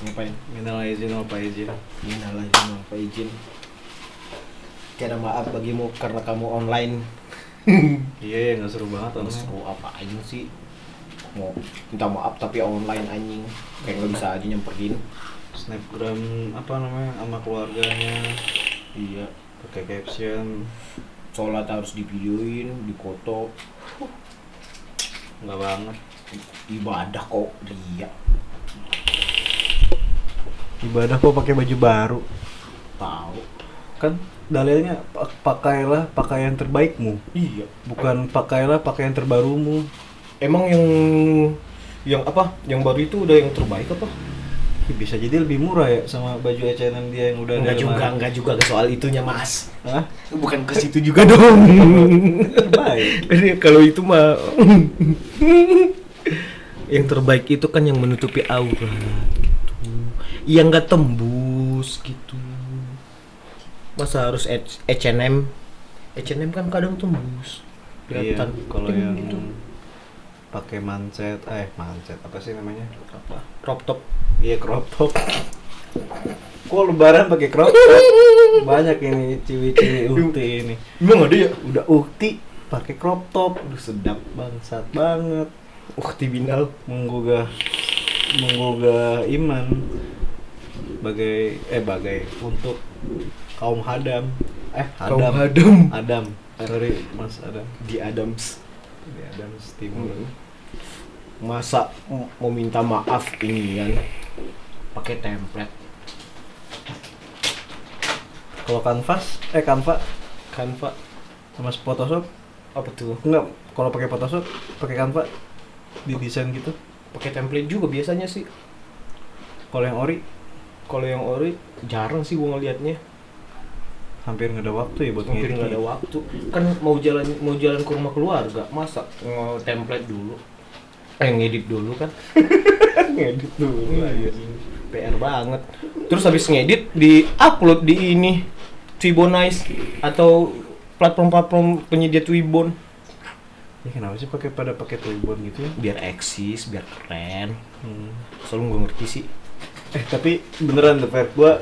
Ngapain? Minal aizin wal faizin. Minal aizin wal faizin. Tiada maaf bagimu karena kamu online. Iya ya, nggak seru banget Terus online. oh, apa aja sih? Mau minta maaf tapi online anjing. Kayak nggak bisa aja nyamperin. Snapgram apa namanya sama keluarganya, Iya. pakai caption. Sholat harus divideoin, dipoto. Nggak banget. Ibadah kok dia. Ibadah kok pakai baju baru. Tahu. Kan dalilnya pakailah pakaian terbaikmu, Iya. bukan pakailah pakaian terbarumu. Emang yang apa? Yang baru itu udah yang terbaik apa? Bisa jadi lebih murah ya sama baju H&M dia yang udah Enggak dari juga, lemari. enggak juga ke soal itunya, Mas. Hah? Bukan ke situ juga dong. Terbaik. Jadi kalau itu mah yang terbaik itu kan yang menutupi aura gitu. Yang enggak tembus gitu. Masa harus H&M? H&M kan kadang tembus. Iya, Kelihatan kalau ting yang gitu. pakai manset apa sih namanya? Apa? Crop top. Iya, crop top. Kok lebaran pakai crop top? Banyak ini ciwi-ciwi ukti ini. Emang ada ya? Udah ukti pakai crop top. Udah sedap bangsat banget. Ukti binal. Menggugah iman bagai untuk kaum hadam. Kaum hadam. Adam. Sorry, Mas Adam. Di Adams. Di Adams Timur. Masa mau minta maaf ini kan pakai template. Kalau Canva sama Photoshop Apa tuh? enggak, kalau pakai Photoshop pakai Canva di desain gitu. Pakai template juga biasanya sih. Kalau yang ori Kalau yang ori jarang sih gua ngelihatnya. hampir nggak ada waktu ya buat Hampir ngedit. nggak ada waktu. Kan mau jalan ke rumah keluarga, masa template dulu. Ngedit dulu kan. Ngedit dulu Iya. PR banget. Terus habis ngedit di-upload di ini Twibonize atau platform-platform penyedia Twibon. Ya kenapa sih pakai Twibon gitu ya? Biar eksis, biar keren. Hmm. Soalnya gue ngerti sih. Tapi beneran The Fair, gua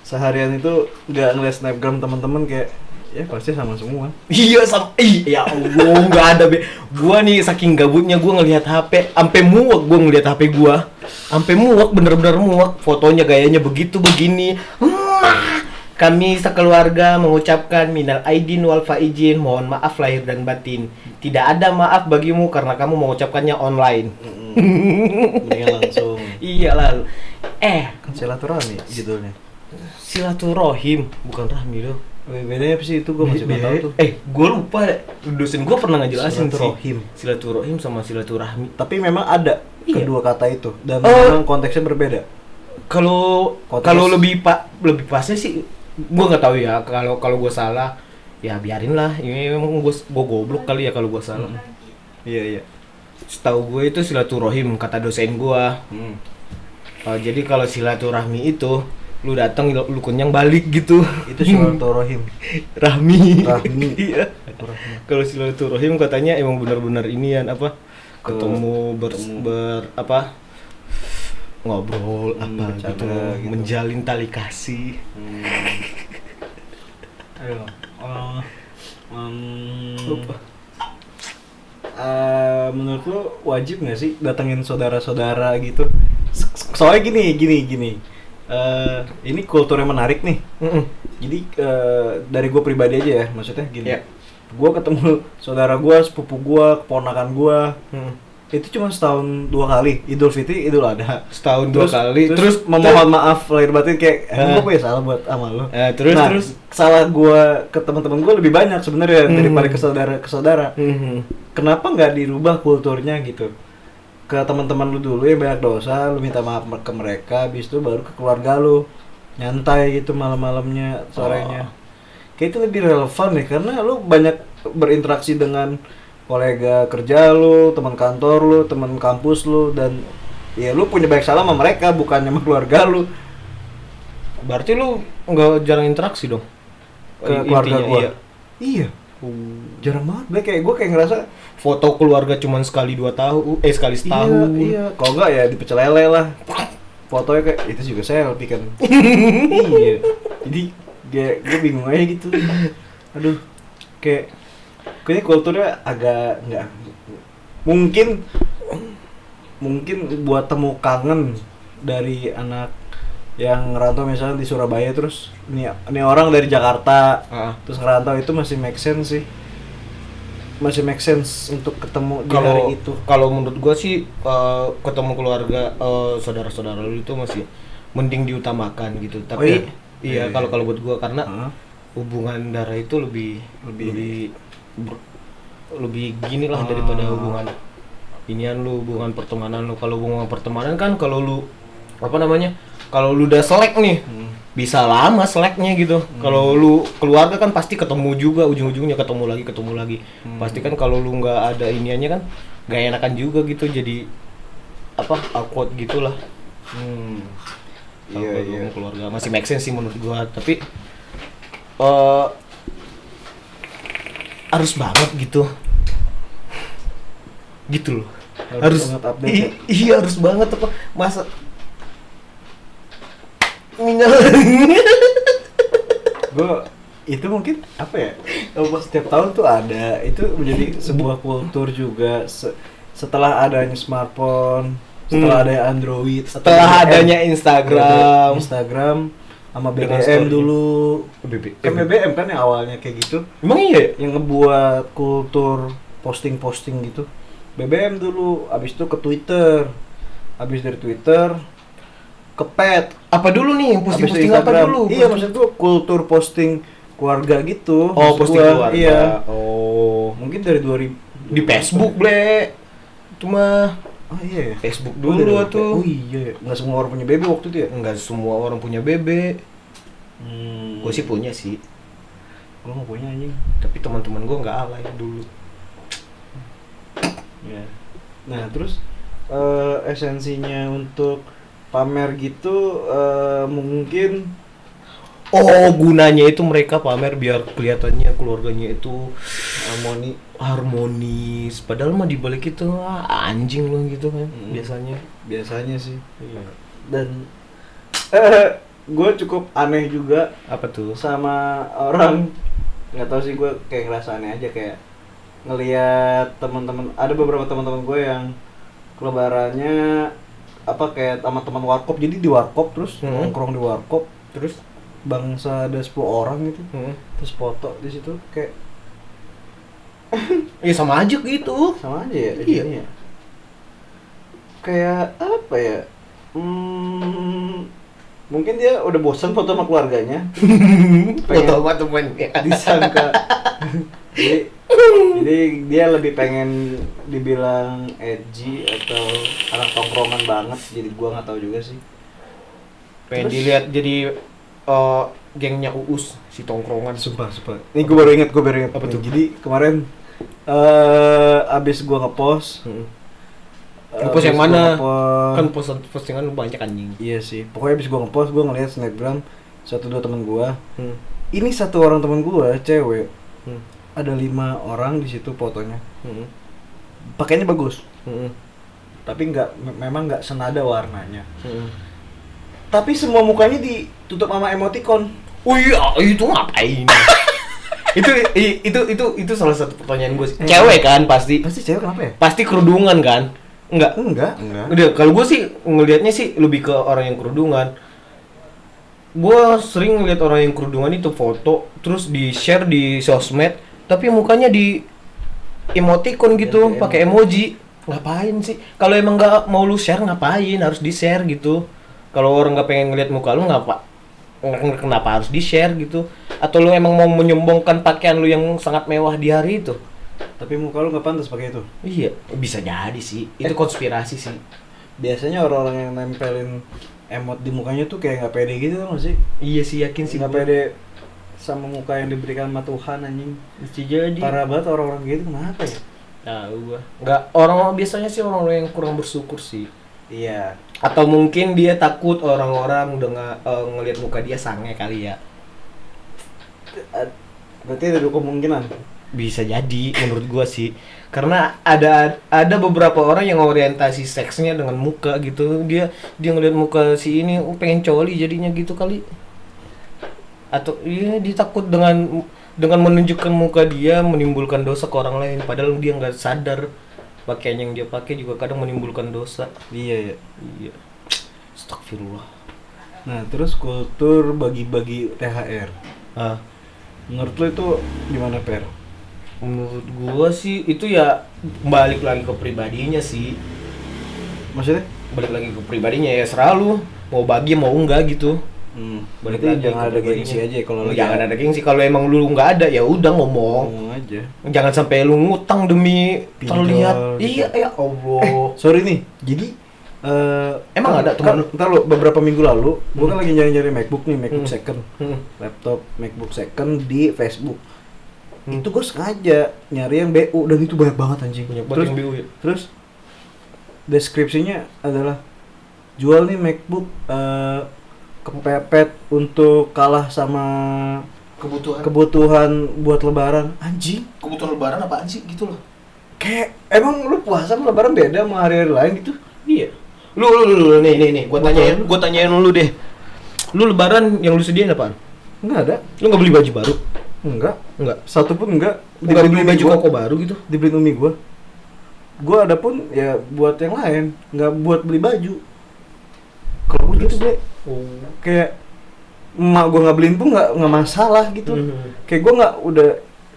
seharian itu nggak ngeliat snapgram teman-teman kayak ya pasti sama semua. Iya sama, ya Allah nggak ada be. Gua nih saking gabutnya gua ngelihat HP, ampe muak gua ngelihat HP gua, ampe muak bener-bener muak. Fotonya gayanya begitu begini. Kami sekeluarga mengucapkan minal aidin wal faizin, mohon maaf lahir dan batin. Tidak ada maaf bagimu karena kamu mengucapkannya online. Mendingan langsung Iya lalu. silaturahmi judulnya. Silaturahim bukan rahmi loh. Bedanya apa sih itu gua masih nggak tahu tuh. Gue lupa. Dosen gue pernah ngejelasin Silaturahim. sih. Silaturahim sama silaturahmi. Tapi memang ada Iya. kedua kata itu dan Oh. memang konteksnya berbeda. Kalau Konteks. kalau lebih pasnya sih gue nggak tahu ya. Kalau gue salah ya biarin lah. Ini memang gue goblok kali ya kalau gue salah. Iya. Setahu gue itu silaturahim kata dosen gue. Jadi kalau silaturahmi itu lu datang lu kenyang balik gitu. Itu silaturahim. Rahmi. Rahmi. Iya. Silaturahmi. Kalau silaturahim katanya emang benar-benar inian apa? Ketemu apa? Ngobrol apa bercanda gitu, gitu. menjalin tali kasih. Ayo. Lupa. Menurut lo wajib nggak sih datengin saudara-saudara gitu? Soalnya gini. Ini kulturnya menarik nih. Jadi dari gue pribadi aja ya, maksudnya gini. Ya. Gue ketemu saudara gue, sepupu gue, keponakan gue. Itu cuma setahun 2 kali, Idul Fitri, Idul Adha. Setahun 2 kali. Terus memohon maaf lahir batin kayak gue punya salah buat sama lo. Terus Salah gue ke teman-teman gue lebih banyak sebenarnya daripada ke saudara. Kenapa nggak dirubah kulturnya gitu? Ke teman-teman lu dulu yang banyak dosa, lu minta maaf ke mereka, habis itu baru ke keluarga lu. Nyantai gitu malam-malamnya, sorenya. Kayak itu lebih relevan nih karena lu banyak berinteraksi dengan kolega kerja lu, teman kantor lu, teman kampus lu, dan ya lu punya banyak salah sama mereka bukannya sama keluarga lu. Berarti lu nggak jarang interaksi dong Ke keluarga intinya, gua. iya. Iya. Jarang banget. Kayak gue kayak ngerasa Foto keluarga cuman sekali 2 tahun, sekali setahun. Iya. Kalau enggak ya dipecel lele lah. fotonya kayak itu juga selfie kan. Iya. Jadi gue bingung aja gitu. Aduh, kayak kayaknya kulturnya agak nggak mungkin buat temu kangen dari anak yang ngerantau misalnya di Surabaya, terus ini orang dari Jakarta terus ngerantau, itu masih make sense sih, masih make sense untuk ketemu di hari itu. Kalau menurut gua sih ketemu keluarga saudara-saudara lu itu masih mending diutamakan gitu. Tapi iya kalau buat gua karena hubungan darah itu lebih gini lah daripada hubungan inian lu, hubungan pertemanan lu. Kalau hubungan pertemanan kan kalau lu kalau lu udah selek nih bisa lama seleknya gitu. Kalau lu keluarga kan pasti ketemu juga, ujung-ujungnya ketemu lagi. Pasti kan kalau lu nggak ada iniannya kan nggak enakan juga gitu, jadi awkward gitulah. Kalau keluarga masih make sense sih menurut gua, tapi harus banget gitu loh. Harus banget update. Iya harus banget masa gue itu mungkin setiap tahun tuh ada, itu menjadi sebuah kultur juga setelah adanya smartphone, setelah ada Android, setelah adanya Instagram sama BBM dulu. BBM kan yang awalnya kayak gitu. Emang iya? Yang ngebuat kultur posting gitu. BBM dulu, abis itu ke Twitter, abis dari Twitter ke Pet. Apa dulu nih yang posting apa dulu? Iya, maksud gua kultur posting keluarga gitu. Oh, posting keluarga. Iya. Oh, mungkin dari 2000 di Facebook, Ble. Itu mah iya. Facebook dulu tuh. Oh iya, enggak semua orang punya BB waktu itu ya? Enggak semua orang punya BB. Gue sih punya sih. Gue nggak punya anjing. Tapi teman-teman gue nggak alay dulu. Ya. Nah terus esensinya untuk pamer gitu mungkin gunanya itu mereka pamer biar kelihatannya keluarganya itu harmonis. Padahal mah dibalik itu anjing loh gitu kan. Biasanya sih. Iya. Dan gue cukup aneh juga apa tuh sama orang, nggak tahu sih, gue kayak ngerasa aneh aja kayak ngelihat ada beberapa teman-teman gue yang lebarannya kayak sama teman warkop, jadi di warkop terus nongkrong di warkop terus bangsa ada 10 orang gitu, terus foto di situ kayak iya sama aja gitu, sama aja ya. Iya. Kayak apa ya, mungkin dia udah bosan foto sama keluarganya, foto sama temennya disangka jadi dia lebih pengen dibilang edgy atau anak tongkrongan banget, jadi gua nggak tahu juga sih. Pengen dilihat jadi gengnya Uus si tongkrongan. Sumpah. Ini gue baru ingat. Apa tuh? Jadi kemarin abis gue ngepost. Ngepost yang mana? Kan postingan banyak anjing. Iya sih. Pokoknya abis gue ngepost, gue ngeliat snapgram 1-2 temen gue. Ini 1 orang temen gue cewek. Ada 5 orang di situ fotonya. Pakainya bagus. Tapi memang nggak senada warnanya. Tapi semua mukanya ditutup sama emoticon. Oh iya, itu ngapain? itu salah satu pertanyaan gue sih. Cewek kan pasti. Pasti cewek, kenapa ya? Pasti kerudungan kan? Enggak. Udah, kalau gue sih ngelihatnya sih lebih ke orang yang kerudungan. Gue sering ngeliat orang yang kerudungan itu foto terus di-share di sosmed, tapi mukanya di emoticon gitu, pakai emoji. Ngapain sih? Kalau emang nggak mau lu share, ngapain harus di-share gitu? Kalau orang nggak pengen ngeliat muka lu, kenapa harus di-share gitu? Atau lu emang mau menyombongkan pakaian lu yang sangat mewah di hari itu? Tapi muka lu nggak pantas pakai itu. Iya, bisa jadi sih. Itu konspirasi sih. Biasanya orang-orang yang nempelin emot di mukanya tuh kayak nggak pede gitu nggak sih? Iya sih, yakin sih. Nggak pede sama muka yang diberikan sama Tuhan, anjing. Bisa jadi. Parah banget orang-orang gitu, kenapa ya? Tahu gua. Nggak, orang biasanya sih orang-orang yang kurang bersyukur sih. Iya. Atau mungkin dia takut orang-orang udah ngelihat muka dia sange kali ya. Berarti ada 2 kemungkinan. Bisa jadi menurut gua sih. Karena ada beberapa orang yang orientasi seksnya dengan muka gitu. Dia ngeliat muka si ini, pengen coli jadinya gitu kali. Atau iya dia takut dengan menunjukkan muka dia menimbulkan dosa ke orang lain, padahal dia nggak sadar pakaian yang dia pakai juga kadang menimbulkan dosa. Iya ya. Iya. Astagfirullah. Nah, terus kultur bagi-bagi THR. Ah, Menurut lo itu gimana, Per? menurut gua sih itu ya balik lagi ke pribadinya sih. Maksudnya? Balik lagi ke pribadinya ya, selalu mau bagi mau enggak gitu. Balik Berarti lagi jangan ke ada pribadinya. gengsi aja kalau lagi Jangan ada gengsi, kalau emang lu nggak ada ya udah ngomong. ngomong aja. Jangan sampai lu ngutang demi Pinjol terlihat. gitu. Iya ya Allah. Sorry nih, jadi Emang ada teman lu? Ntar lo beberapa minggu lalu, gue kan lagi nyari-nyari MacBook nih, MacBook Hmm. second, Hmm. laptop MacBook second di Facebook. Itu gue sengaja nyari yang BU dan itu banyak banget anjing. Banyak Terus, banget yang BU ya. terus deskripsinya adalah jual nih MacBook kepepet untuk kalah sama kebutuhan buat lebaran. Anjing, Kebutuhan lebaran apaan sih gitu loh. kayak emang lu puasa sama lebaran beda sama hari-hari lain gitu? Iya. Lu nih, gua tanyain lu deh. Lu lebaran yang lu sediain apaan? Enggak ada. Lu nggak beli baju baru? Enggak. Enggak. Satu pun enggak. Enggak beli baju gua, koko baru gitu? dibeliin umi gua. Gua ada pun ya buat yang lain, nggak buat beli baju. Kalau gua gitu, Bre. Oh. Kayak emak gua nggak beliin pun nggak masalah gitu. Kayak gua nggak udah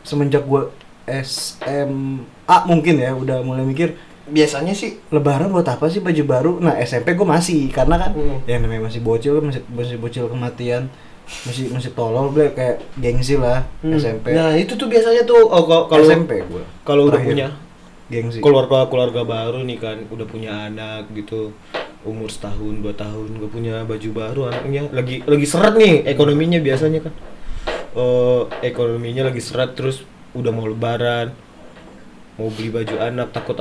semenjak gua SMA mungkin ya udah mulai mikir Biasanya sih lebaran buat apa sih baju baru. Nah, SMP gua masih karena kan Hmm. ya namanya masih bocil kan masih bocil kematian. Masih tolol, Bre, kayak gengsi lah SMP. Nah, itu tuh biasanya tuh kalau SMP gua. kalau udah Terakhir. punya Gengsi. keluarga baru nih kan, udah punya anak gitu, umur setahun 2 tahun gak punya baju baru, anaknya lagi seret nih ekonominya biasanya kan. Ekonominya lagi seret, terus udah mau lebaran, mau beli baju anak, takut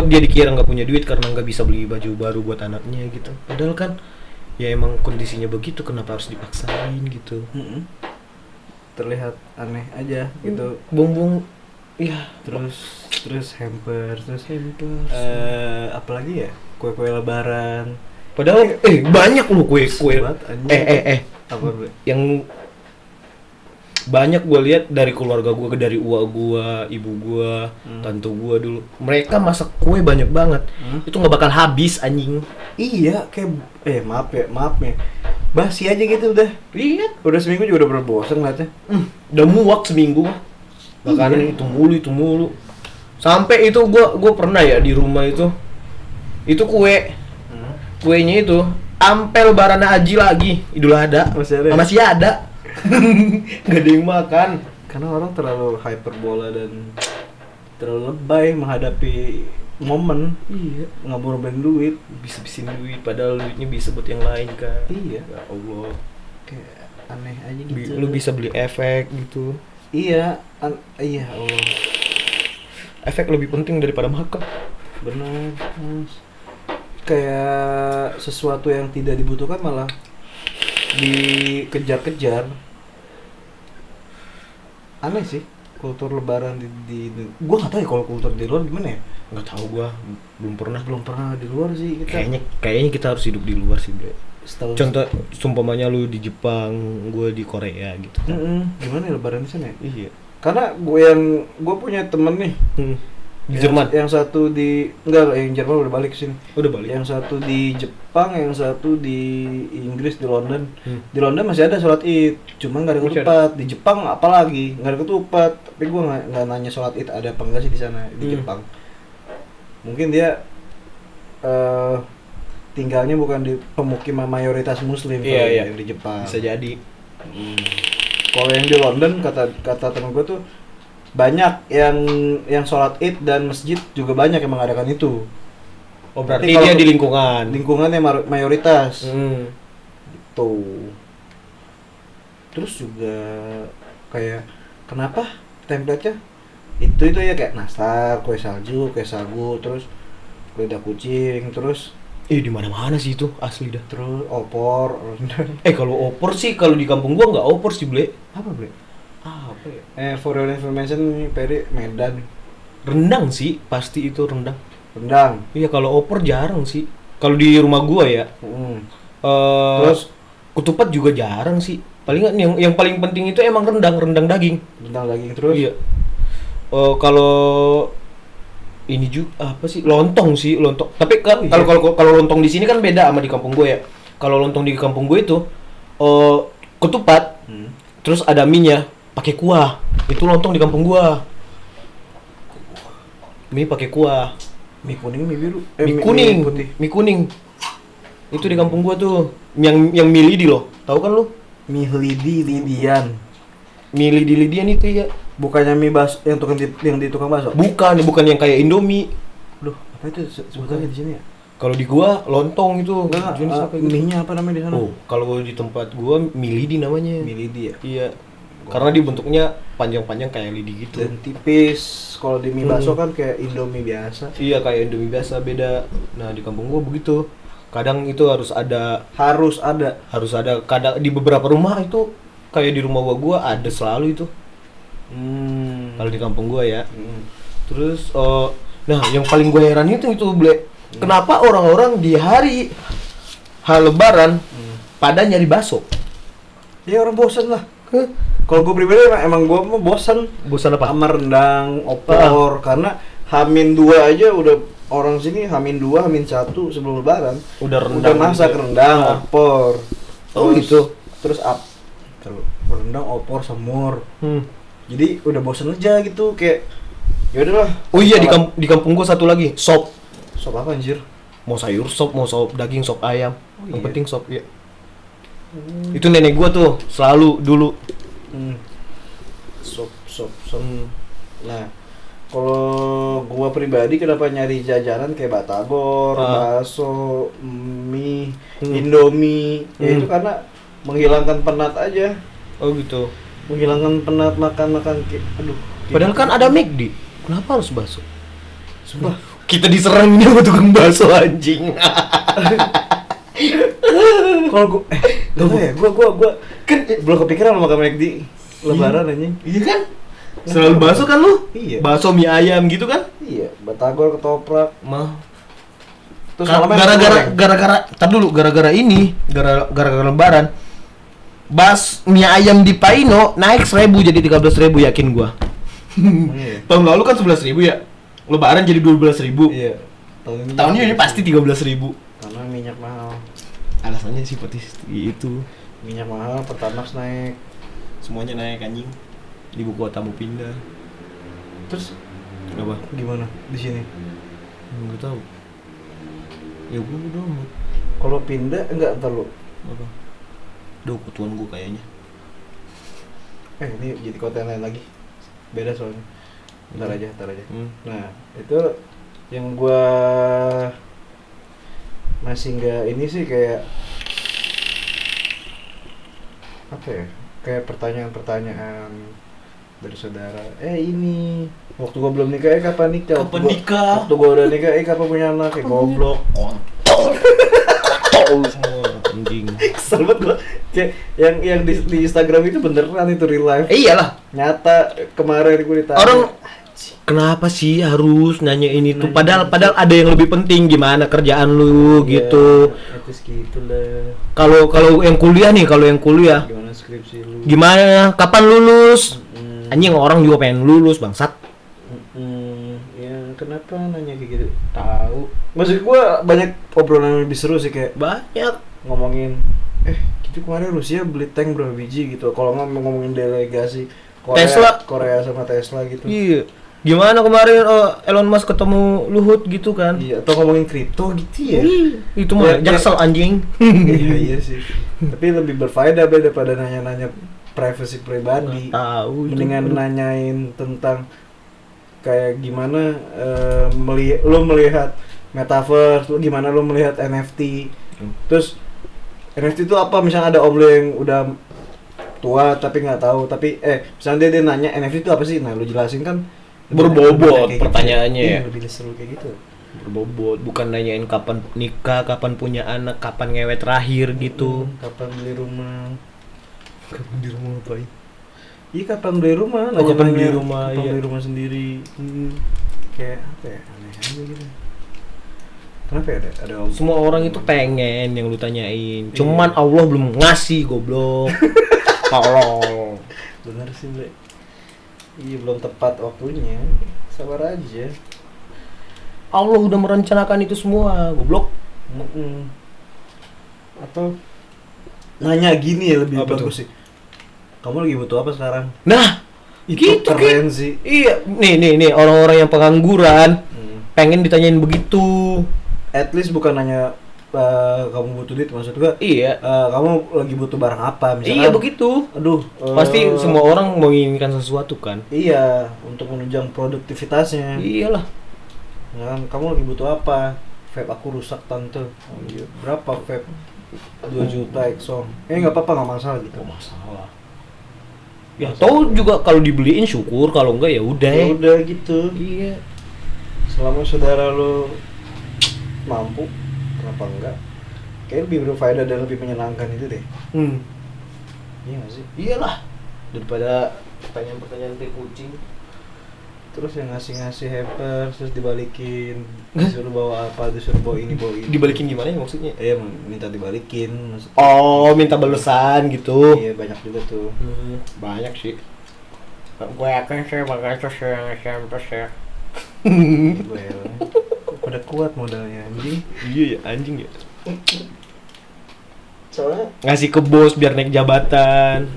dia dikira nggak punya duit karena nggak bisa beli baju baru buat anaknya gitu. Padahal kan ya emang kondisinya begitu, kenapa harus dipaksain gitu. Terlihat aneh aja gitu. Bumbung ya Terus hamper, terus hampers. apalagi ya, kue-kue lebaran. Padahal banyak loh kue Banget, anjing. Apa, Bre? Yang banyak gue lihat dari keluarga gue, dari uak gue, ibu gue, tante gue dulu, mereka masak kue banyak banget. Itu nggak bakal habis anjing. Iya, kayak maaf ya. Basi aja gitu udah. Iya. Udah seminggu juga udah berbosan ngeliatnya. Udah muak seminggu makanan itu mulu. Sampai itu gue pernah ya di rumah itu kuenya itu sampai lebaran haji lagi, Idul Adha masih ada. Nggak ada yang makan Karena orang terlalu hyperbola dan terlalu lebay menghadapi momen. iya, Ngabur-ngaburin duit. bisa-bisin duit padahal duitnya bisa buat yang lain kan. Iya. Ya Allah, Kayak aneh aja gitu. lu bisa beli efek gitu. Iya, iya Allah. Efek lebih penting daripada makan. Benar, Mas. Kayak sesuatu yang tidak dibutuhkan malah dikejar-kejar. Aneh sih kultur lebaran di gua nggak tahu ya kalau kultur di luar gimana ya. Nggak tahu gua, belum pernah Di luar sih kita. kayaknya kita harus hidup di luar sih, Bre. Setahu Contoh sumpamanya lu di Jepang, gue di Korea gitu kan. Gimana ya lebaran di sana ya? Iya. Karena gue punya temen nih Di Jerman. yang satu di enggak, yang Jerman udah balik ke sini. Udah balik. Yang satu di Jepang, yang satu di Inggris, di London. Di London masih ada sholat Id, cuma nggak ada Masih ketupat. Di Jepang apalagi nggak ada ketupat. Tapi gue nggak nanya sholat Id ada apa enggak sih di sana di Jepang. Mungkin dia tinggalnya bukan di pemukiman mayoritas Muslim Iya. yang di Jepang. Bisa jadi. Kalau yang di London kata temen gue tuh banyak yang sholat Id dan masjid juga banyak yang mengadakan itu. Oh, berarti Tapi kalau dia di lingkungan. Lingkungannya mayoritas. Hmm. Gitu. Terus juga kayak kenapa template-nya itu ya kayak nastar, kue salju, kue sagu, terus lidah kucing, terus Di mana-mana sih itu asli dah. terus opor, rendang. Kalau opor sih, kalau di kampung gua nggak opor sih, Ble. Apa, Bre? Apa For your information nih, Peri Medan. Rendang sih, pasti itu rendang. Rendang. Iya, kalau opor jarang sih. Kalau di rumah gua ya. Terus ketupat juga jarang sih. Paling yang paling penting itu emang rendang daging. Rendang daging terus. Iya. Kalau ini juga apa sih? Lontong sih, lontong. Tapi kalau lontong di sini kan beda sama di kampung gue ya. Kalau lontong di kampung gue itu ketupat. Terus ada mie-nya pakai kuah. Itu lontong di kampung gua. Mie pakai kuah. Mie kuning, mie biru. Mie kuning, mie putih. mie kuning. Itu di kampung gua tuh. Yang mie lidi loh. Tahu kan lu? Mie lidian. Mie lidi-lidian itu ya. Bukannya mie bakso yang di tukang bakso? Bukan yang kayak Indomie. Duh, apa itu sebutannya di sini ya? Kalau di gua lontong itu. Jenis apa gitu? Mie-nya apa namanya di sana? Oh, kalau di tempat gua mie lidi namanya. Mie lidi ya? Iya. Karena dibentuknya panjang-panjang kayak lidi gitu. Dan tipis. Kalau di mie bakso kan kayak Indomie biasa. Iya, kayak Indomie biasa, beda. Nah, di kampung gua begitu. Kadang itu harus ada. Kadang di beberapa rumah itu kayak di rumah gua ada selalu itu. Kalau di kampung gua ya. Terus nah, yang paling gua heran itu Ble. Kenapa orang-orang di hari Lebaran pada nyari bakso? Ya orang bosan lah. Kalau gue pribadi emang gue mau bosan. Bosan apa? Sama rendang, opor, karena H-2 aja udah orang sini H-2, H-1 sebelum Lebaran. Udah masak rendang, opor. Oh gitu. Terus rendang, opor, semur. Jadi udah bosan aja gitu, kayak ya udahlah. Oh iya, di kampung gua satu lagi, sop. Sop apa anjir? Mau sayur sop, mau sop daging, sop ayam. Oh, yang iya. penting sop ya. Itu nenek gua tuh selalu dulu. Sop. Nah, kalau gua pribadi kenapa nyari jajanan kayak batagor, bakso, mie, Indomie, ya itu karena menghilangkan penat aja. Oh gitu. Menghilangkan penat makan aduh. Padahal kan ada McD. Kenapa harus bakso? Sumpah. Kita diserang ini sama tukang bakso anjing. Kalau gua kan belum kepikiran mau makan McD Lebaran anjing. Iya kan? Selalu bakso kan lu? Iya. Bakso mie ayam gitu kan? Iya, batagor, ketoprak. Mah. Terus gara-gara Lebaran. Mie ayam di Paino naik 1.000 jadi 13.000 yakin gua. Iya. Tahun lalu kan 11.000 ya. Lebaran jadi 12.000. Iya. Tahun ini pasti 13.000. Karena minyak mahal. Alasannya sih seperti itu. Minyak mahal, Pertamax naik. Semuanya naik anjing. Ibu kota mau pindah. Terus Kenapa? gimana di sini? Enggak tahu. Ya gua udah mau. Kalau pindah enggak terlalu. Apa? Duh, ketuan gua kayaknya. Ini jadi kota yang lain lagi. Beda soalnya. Ntar aja. Nah, itu yang gua masih nggak ini sih kayak apa ya? Kayak pertanyaan-pertanyaan dari saudara. Ini waktu gua belum nikah, kapan nikah? Waktu gua udah nikah, kapan punya anak? Kayak goblok. Kontol semua anjing. Kesel banget gua. Kayak yang di Instagram itu beneran itu real life. Iyalah. Nyata kemarin gua ditanya. Orang kenapa sih harus nanya ini tuh? Padahal ada yang lebih penting, gimana kerjaan lu gitu. Itu segitu lah. Kalau yang kuliah Gimana skripsi lu? gimana? Kapan lulus? Anjing, orang juga pengen lulus, bangsat. Ya kenapa nanya kayak gitu? Tahu. Maksud gua banyak obrolan yang lebih seru sih, kayak Banyak. ngomongin gitu kemarin Rusia beli tank berapa biji gitu. Kalau ngomongin delegasi Korea sama Tesla gitu. Iya. Gimana kemarin Elon Musk ketemu Luhut gitu kan? Iya, atau ngomongin kripto gitu ya. Itu mah Ya, jaksel anjing. Iya sih. Tapi lebih berfaedah daripada nanya-nanya privasi pribadi. Tahu. Mendingan nanyain tentang kayak gimana lu melihat metaverse, gimana lu melihat NFT. Terus NFT itu apa? Misalnya ada om lu yang udah tua tapi nggak tahu, tapi misalnya dia nanya NFT itu apa sih? Nah, lu jelasin kan Berbobot pertanyaannya ya. Lebih seru kayak gitu. Berbobot, bukan nanyain kapan nikah, kapan punya anak, kapan ngewet terakhir gitu. Kapan beli rumah? Kapan di rumah ngapain? Iya kapan beli rumah? Kapan beli rumah, kapan iya. beli rumah sendiri? Kayak apa ya? Aneh aja gitu. Kenapa ya ada Semua orang itu pengen yang lu tanyain. Iya. Cuman Allah belum ngasih, goblok. Tolong. Bener sih, Bre. Iya belum tepat waktunya. Sabar aja. Allah udah merencanakan itu semua, goblok. Atau nanya gini ya lebih Apa bagus sih. Kamu lagi butuh apa sekarang? Nah, Itu gitu, keren sih. Iya, nih orang-orang yang pengangguran pengen ditanyain begitu. At least bukan nanya kamu butuh duit, maksud gua Iya. kamu lagi butuh barang apa misalkan. Iya begitu. Aduh, Pasti semua orang menginginkan sesuatu kan. iya, untuk menunjang produktivitasnya. Iyalah. Misalkan kamu lagi butuh apa? Vape aku rusak tante. Oh iya, berapa vape? 2 juta Exxon. Nggak apa-apa, nggak masalah gitu. Masalah. Ya tahu juga kalau dibeliin syukur, kalau enggak ya udah. Ya udah gitu. Iya. Selama saudara lo mampu, kenapa enggak? Kayak lebih berfaedah dan lebih menyenangkan itu deh. Iya nggak sih? Iyalah. Daripada pertanyaan-pertanyaan kayak kucing. Terus yang ngasih hampers terus dibalikin, disuruh bawa apa, disuruh bawa ini bawa ini. Dibalikin gimana ya maksudnya? Iya, minta dibalikin maksudnya. Oh, minta balesan gitu. Iya, banyak juga tuh. Banyak sih. Gue yakin saya bakal terus yang SMP ya. Gue ya. Kok pada kuat modalnya anjing. Iya ya, anjing ya. Soalnya Ngasih ke bos biar naik jabatan.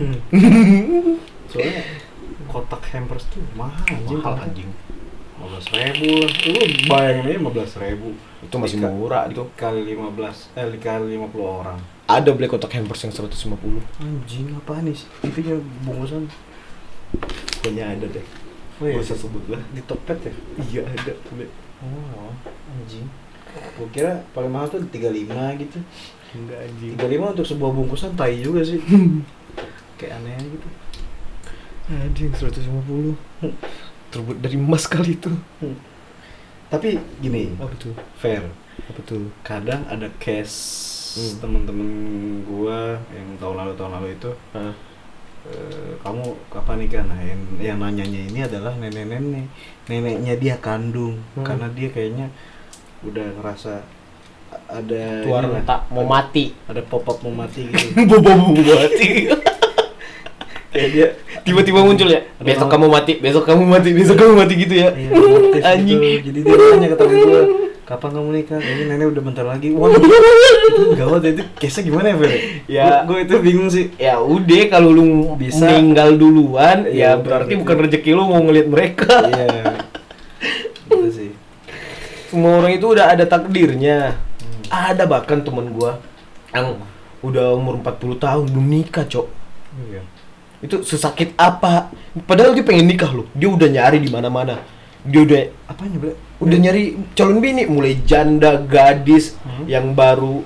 soalnya kotak hampers tuh mahal anjing. Mahal anjing. 15.000 lah. Lu bayangin aja 15.000. Itu masih murah itu. Kali 15, kali 50 orang. Ada beli kotak hampers yang 150. Anjing apa nih? Intinya bungkusan. Kayaknya ada deh. Oh iya, Gak usah sebut lah. di Tokped ya? Iya ada. Beli. Oh, anjing. Gua kira paling mahal tuh 35 gitu. Enggak anjing. 35 untuk sebuah bungkusan tai juga sih. Kayak aneh aja gitu. Anjing 150. Terbuat dari emas kali itu. Tapi gini, Apa tuh? fair. Apa tuh? Kadang ada case temen-temen gua yang tahun lalu itu kamu kapan nikah? Nah, yang nanyanya ini adalah neneknya dia kandung. Karena dia kayaknya udah ngerasa ada Tuar inilah, tak mau mati. ada pop-up mau mati gitu. Bobo mati. Kayak dia Tiba-tiba muncul ya. Besok kamu mati, besok kamu mati, besok kamu mati gitu ya. iya, motif Anjing. gitu. Jadi dia tanya ke temen gua, kapan kamu nikah? Ini nenek udah bentar lagi. Wah, itu gawat itu. Case-nya gimana ya, Fer? Ya. Gua itu bingung sih. Ya udah kalau lu Bisa. meninggal duluan, Iya, ya berarti berarti. bukan rezeki lu mau ngelihat mereka. Iya. Gitu sih. Semua orang itu udah ada takdirnya. Ada bahkan temen gua yang udah umur 40 tahun belum nikah, Cok. Iya. Itu sesakit apa? Padahal dia pengen nikah loh. Dia udah nyari di mana-mana. Dia Apanya, Bre? udah nyari calon bini, mulai janda, gadis yang baru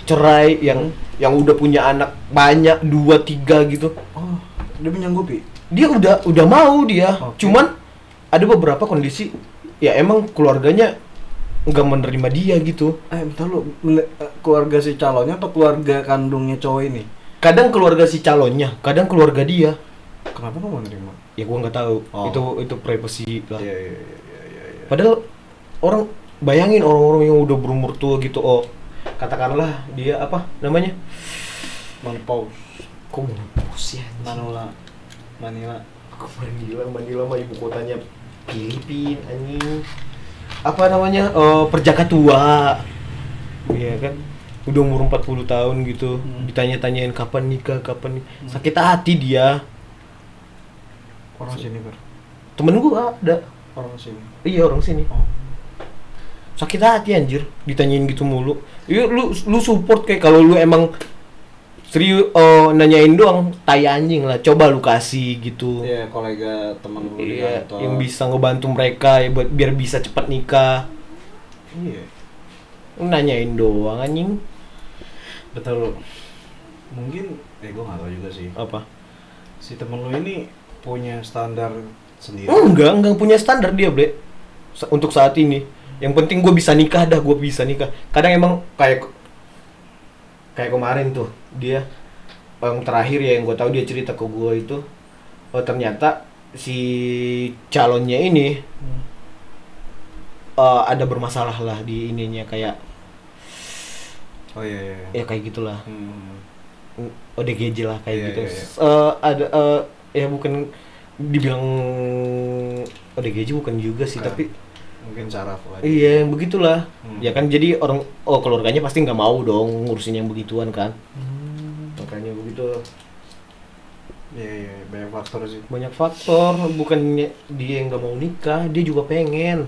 cerai, yang udah punya anak banyak 2, 3 gitu. Oh, dia menyanggupi. Dia udah mau dia. Oke. Cuman ada beberapa kondisi ya emang keluarganya nggak menerima dia gitu. Bentar lu, keluarga si calonnya atau keluarga kandungnya cowok ini? Kadang keluarga si calonnya, kadang keluarga dia. Kenapa kamu menerima? Ya gua nggak tahu. Oh. Itu privasi lah. Iya. Padahal orang bayangin orang-orang yang udah berumur tua gitu, oh katakanlah dia apa namanya? Menopause. Kok menopause ya? Manila. Kok Manila mah ibu kotanya Filipina anjing. Apa namanya? Perjaka tua. Iya kan? Udah umur 40 tahun gitu. Ditanya-tanyain kapan nikah. Sakit hati dia. Orang sini, Ber. Temen gua ada. Orang sini. Iya, orang sini. Oh. Sakit hati anjir, ditanyain gitu mulu. Iya, lu support kayak kalau lu emang serius nanyain doang, tai anjing lah. Coba lu kasih gitu. Iya, kolega teman lu di Iya, kantor. yang bisa ngebantu mereka ya buat biar bisa cepat nikah. Iya. Lu nanyain doang anjing. Betul. Mungkin gua nggak tahu juga sih. Apa? Si temen lu ini punya standar sendiri. Enggak punya standar dia, Bre. Untuk saat ini. Yang penting gue bisa nikah dah, gue bisa nikah. Kadang emang kayak kemarin tuh dia yang terakhir ya yang gue tahu dia cerita ke gue itu oh ternyata si calonnya ini ada bermasalah lah di ininya, kayak Oh iya. ya kayak gitulah. Hmm. ODGJ lah kayak Iya, gitu. iya, iya. Ada ya bukan dibilang ODGJ bukan juga sih, Bukan. tapi Mungkin saraf lagi. iya yang begitulah. Hmm. Ya kan jadi orang keluarganya pasti nggak mau dong ngurusin yang begituan kan. Makanya begitu. Iya, banyak faktor sih. Banyak faktor, bukannya dia yang nggak mau nikah, dia juga pengen.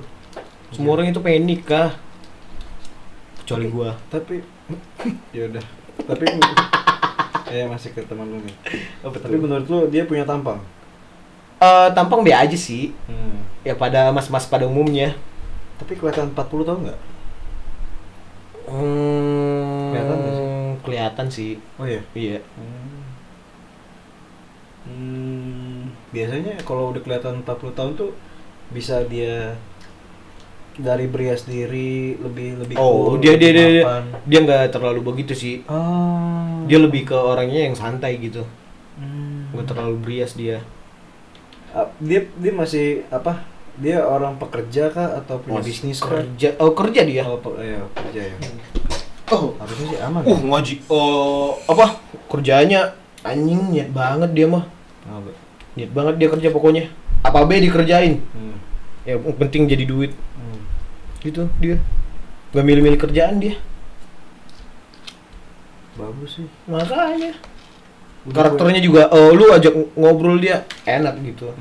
Semua orang itu pengen nikah. Kecuali gua. Tapi ya udah. Tapi masih ke teman lu nih. Apa Tapi menurut lu dia punya tampang? Tampang be aja sih. Ya pada mas-mas pada umumnya. Tapi kelihatan 40 tahun nggak? Kelihatan nggak sih? Kelihatan sih. Oh iya. Iya. Biasanya kalau udah kelihatan 40 tahun tuh bisa dia dari berias diri lebih Oh, cool, dia lebih mapan. dia nggak terlalu begitu sih. Oh. Dia lebih ke orangnya yang santai gitu. Hmm. Nggak terlalu berias dia. Dia masih apa? Dia orang pekerja kah atau punya bisnis kah? Kerja. Oh, kerja dia. Oh, iya, kerja ya. Oh, Harusnya sih aman. ngaji. Oh, apa? Kerjanya anjing niat banget dia mah. Oh, Niat banget dia kerja pokoknya. Apa be dikerjain. hmm. Ya penting jadi duit. Hmm. Gitu dia. Gak milih-milih kerjaan dia. Bagus sih. Makanya. Udah Karakternya juga, lu ajak ngobrol dia enak gitu.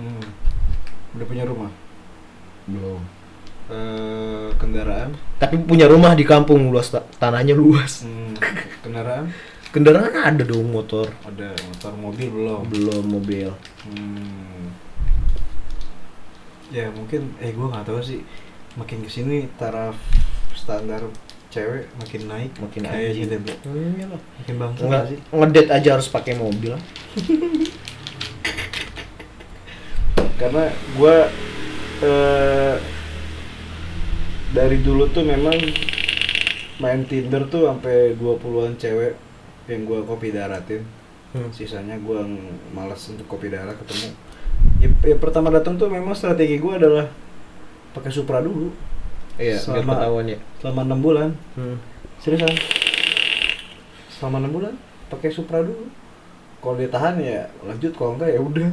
Udah punya rumah? Belum. Kendaraan? Tapi punya rumah di kampung luas, tanahnya luas. Kendaraan? Kendaraan ada dong, motor. Ada motor, mobil belum? Belum mobil. Ya mungkin, gue nggak tahu sih. Makin kesini taraf standar cewek makin naik, Makin kayaknya anjing. deh, Bro. Iyalah. Makin bangsa Nggak nggak sih? ngedate aja harus pakai mobil. Karena gue dari dulu tuh memang main Tinder tuh sampai 20-an cewek yang gue kopi daratin. Sisanya gue malas untuk kopi darat ketemu. Ya pertama datang tuh memang strategi gue adalah pakai Supra dulu. Iya, biar Selama- ketahuan ya. Selama 6 bulan. Seriusan? Hmm. Selama 6 bulan pakai Supra dulu. Kalau dia tahan ya lanjut, kalau enggak ya udah.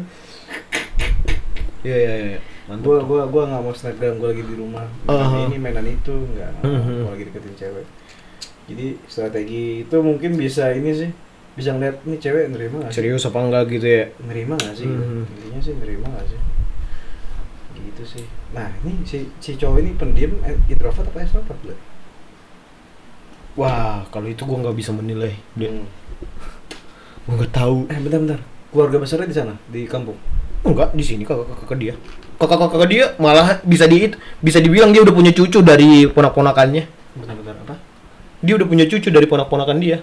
Iya. Mantap. Gua nggak mau snapgram, gua lagi di rumah. Aha. Ini mainan itu nggak mau. Mhm. Gua lagi deketin cewek. Jadi strategi itu mungkin bisa ini sih, bisa ngeliat nih cewek nerima nggak sih? Serius apa enggak gitu ya? Nerima nggak sih? Mhm. Intinya sih nerima nggak sih? Gitu sih. Nah ini si cowok ini pendiam, introvert apa extrovert lah? Wah, kalau itu gua nggak bisa menilai. Hmm. Gua nggak tahu. Bentar. Keluarga besarnya di sana, di kampung. Enggak, di sini kakak dia. Kakak dia malah bisa dibilang dia udah punya cucu dari ponak-ponakannya. Bentar apa? Dia udah punya cucu dari ponak-ponakan dia.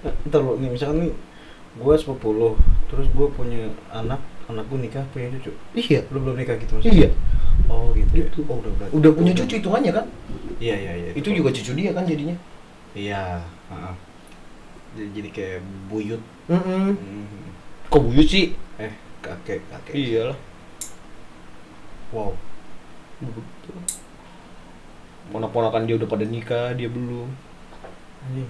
Ntar lo nih, misalkan nih gue sepupu lo, terus gue punya anak gue nikah punya cucu. Iya. Lu belum nikah gitu maksudnya? Iya. Oh gitu. Ya? Gitu. Oh berarti. Udah punya cucu hitungannya kan? Iya. Itu juga cucu dia kan jadinya. Iya. Heeh. Jadi kayak buyut. Mm-mm. Kok buyut sih? Kakek. Iyalah. Wow. Betul. Ponak-ponakan dia udah pada nikah, dia belum. Anjing.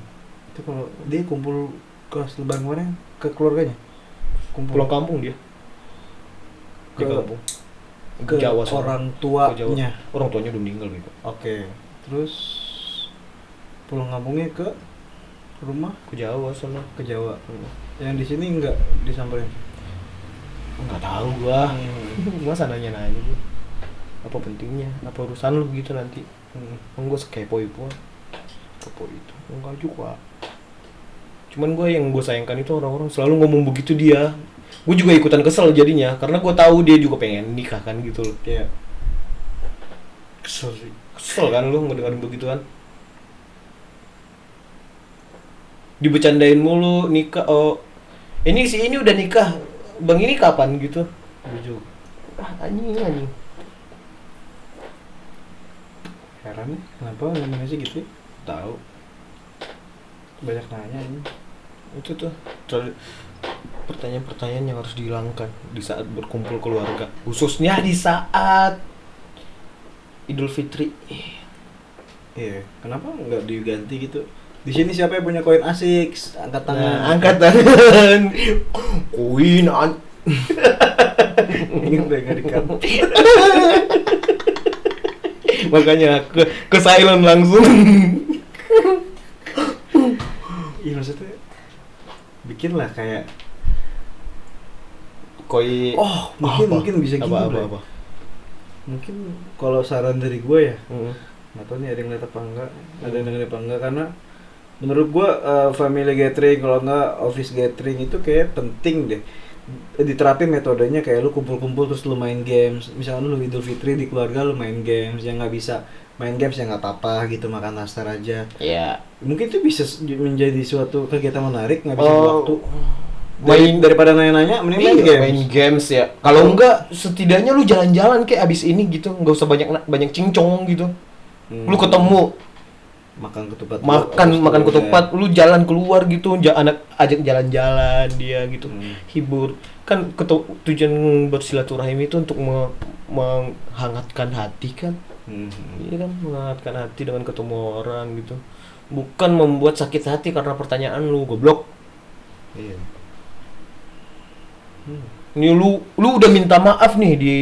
Itu kalau dia kumpul kelas lebaran kemarin ke keluarganya. Pulang kampung dia. Di Ke- kampung. Ke Jawa sana. orang Ke Jawa. tuanya. Orang tuanya udah meninggal gitu. Oke. Terus pulang kampungnya ke rumah Ke Jawa sana. ke Jawa. Yang di sini enggak disamperin. Enggak tahu gua. Masa nanya-nanya gua. Apa pentingnya? Apa urusan lu gitu nanti? Gua sekepo itu. Kepo itu. Enggak juga. Cuman gue yang gue sayangkan itu orang-orang selalu ngomong begitu dia. Gue juga ikutan kesel jadinya karena gue tahu dia juga pengen nikah kan gitu loh. Iya. Kesel kan lu ngedengerin begituan. Dibecandain mulu nikah. Oh, ini udah nikah. Bang ini kapan gitu? Bujuk. Anjing. Heran nih, kenapa Indonesia gitu ya? Tahu. Banyak nanya ini. Itu tuh pertanyaan-pertanyaan yang harus dihilangkan di saat berkumpul keluarga, khususnya di saat Idul Fitri. Iya, kenapa nggak diganti gitu? Di sini siapa yang punya koin asik? Angkat tangan. Nah, angkat tangan. Koin Ini udah nggak dikat. makanya ke silent langsung. Iya maksudnya bikin lah kayak Koi. mungkin bisa gini. Apa. Mungkin kalau saran dari gue ya, Mm. nggak tahu nih ada yang lihat apa enggak, ada yang denger apa enggak, karena menurut gue family gathering kalau enggak office gathering itu kayak penting deh diterapin metodenya, kayak lu kumpul-kumpul terus lu main games. Misalnya lu Idul Fitri di keluarga lu main games, yang nggak bisa main games ya nggak apa-apa gitu, makan nastar aja. Ya. Mungkin itu bisa menjadi suatu kegiatan menarik, nggak bisa waktu. Main Daripada nanya-nanya, mending main games. Main games ya. Kalau enggak setidaknya lu jalan-jalan kayak abis ini gitu, nggak usah banyak cincong gitu. Lu ketemu Makan ketupat. makan ketupat, lu jalan keluar gitu, anak ajak jalan-jalan dia gitu. Hibur. Kan tujuan bersilaturahim itu untuk menghangatkan hati kan. Iya kan, menghangatkan hati dengan ketemu orang gitu. Bukan membuat sakit hati karena pertanyaan lu, goblok. Iya. Ini lu udah minta maaf nih di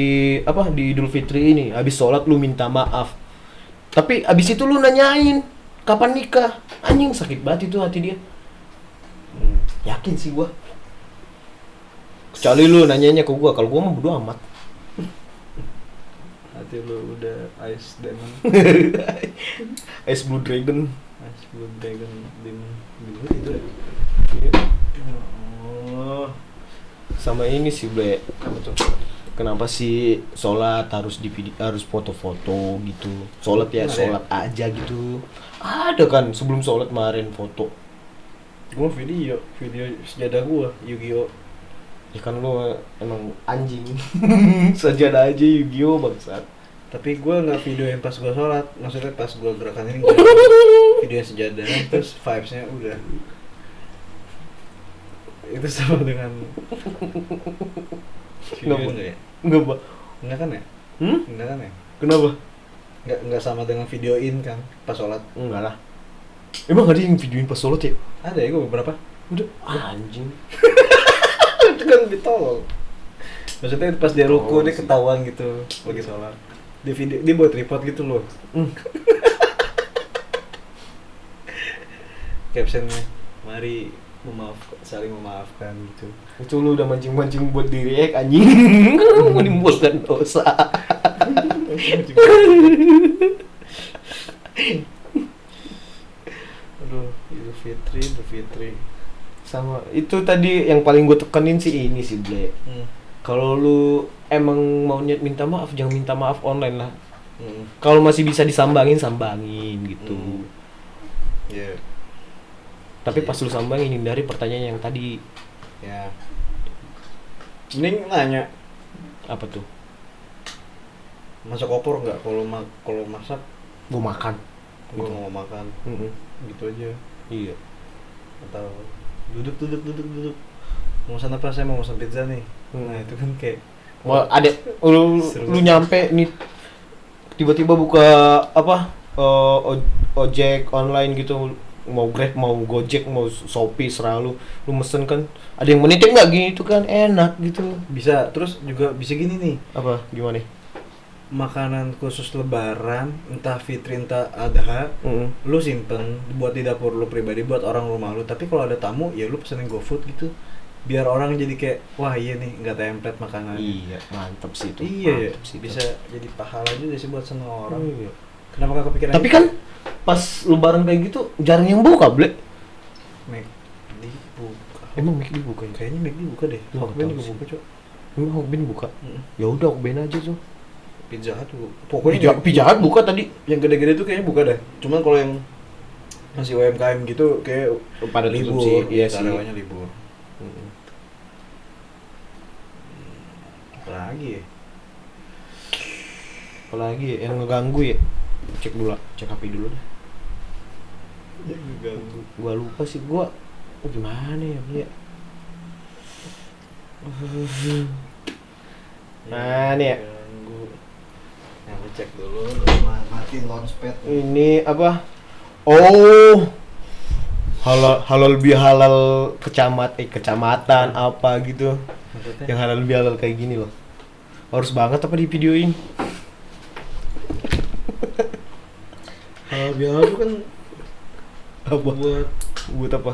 Idul Fitri ini. Habis sholat lu minta maaf. Tapi habis itu lu nanyain kapan nikah. Anjing, sakit banget itu hati dia. Yakin sih gua. Kecuali lu nanyanya ke gua, kalau gua mah bodo amat. Hati lu udah Ice Demon. Ice Blue Dragon. Ice Blue Dragon Demon itu deh. Oh. Sama ini sih, Ble. Kenapa sih sholat harus harus foto-foto gitu? Sholat ya sholat aja gitu. Ada kan sebelum sholat kemarin foto. Gua video sejadah gua Yu-Gi-Oh. Ya kan lu emang anjing. Sajadah aja Yu-Gi-Oh bangsat. Tapi gua nggak video yang pas gua sholat, maksudnya pas gua gerakan ini gua video yang sejadah, terus vibes-nya udah. Itu sama dengan Kenapa? enggak ya? Enggak, Pak. Enggak kan ya? Enggak kan ya? Kenapa? Enggak sama dengan videoin kan pas sholat. Enggak lah. Emang ada yang videoin pas sholat ya? Ada ya, gua beberapa. Udah anjing. Itu kan ditolong. Maksudnya pas dia ruku dia sih. ketahuan gitu lagi sholat. Dia buat report gitu loh. Captionnya, mari saling memaafkan gitu. Itu lu udah mancing-mancing buat diri anjing. Menimbulkan dosa. Aduh, Idul Fitri. Sama itu tadi yang paling gue tekenin sih ini sih, Ble. Kalau lu emang mau minta maaf, jangan minta maaf online lah. Kalau masih bisa disambangin gitu. Yeah. Tapi pas lu sambangin hindari pertanyaan yang tadi. Ya. Mending nanya, Apa tuh? masak opor nggak? Kalau masak, Gua makan. gua mau makan. Gitu aja. Iya. Atau duduk. Mau pesan apa? Saya mau pesan pizza nih. Nah itu kan kayak Wah, ada lu nyampe nih tiba-tiba buka ojek online gitu, mau Grab, mau Gojek, mau Shopee, selalu lu mesen kan, ada yang menitip nggak gitu kan, enak gitu. bisa. Terus juga bisa gini nih, Apa gimana? makanan khusus lebaran, entah fitri entah adha, lu simpen buat di dapur lu pribadi, buat orang rumah lu. Tapi kalau ada tamu ya lu pesenin GoFood gitu, biar orang jadi kayak wah iya nih nggak template makanannya. Iya, mantep sih itu. Iya ya, Mantep sih itu. bisa jadi pahala juga sih buat semua orang. Iya. Kenapa gak kepikiran? Tapi kan pas lebaran kayak gitu jarang yang buka, Ble. McD buka. Emang McD buka ya? Kayaknya McD buka deh. Nggak Hokben tahu juga sih. buka, Cok. Emang Hokben buka? Ya udah Hokben aja tuh. Pizza Hut tuh. Pokoknya Pizza Hut buka tadi. yang gede-gede tuh kayaknya buka dah. Cuman kalau yang masih UMKM gitu kayak Pada libur tutup sih. Iya sih. karyawannya libur. Apalagi ya? Apalagi yang ngeganggu ya? Cek HP dulu deh. Yang ngeganggu. Gua lupa sih, gua gimana ya, Bli? Nah, nih ya. Ganggu. Nah, lu cek dulu, matiin launchpad. Ini apa? Oh, halal bihalal kecamatan apa gitu. Maksudnya? Yang halal bihalal kayak gini loh. Harus banget apa di videoin? Halal bihalal itu kan Apa? buat apa?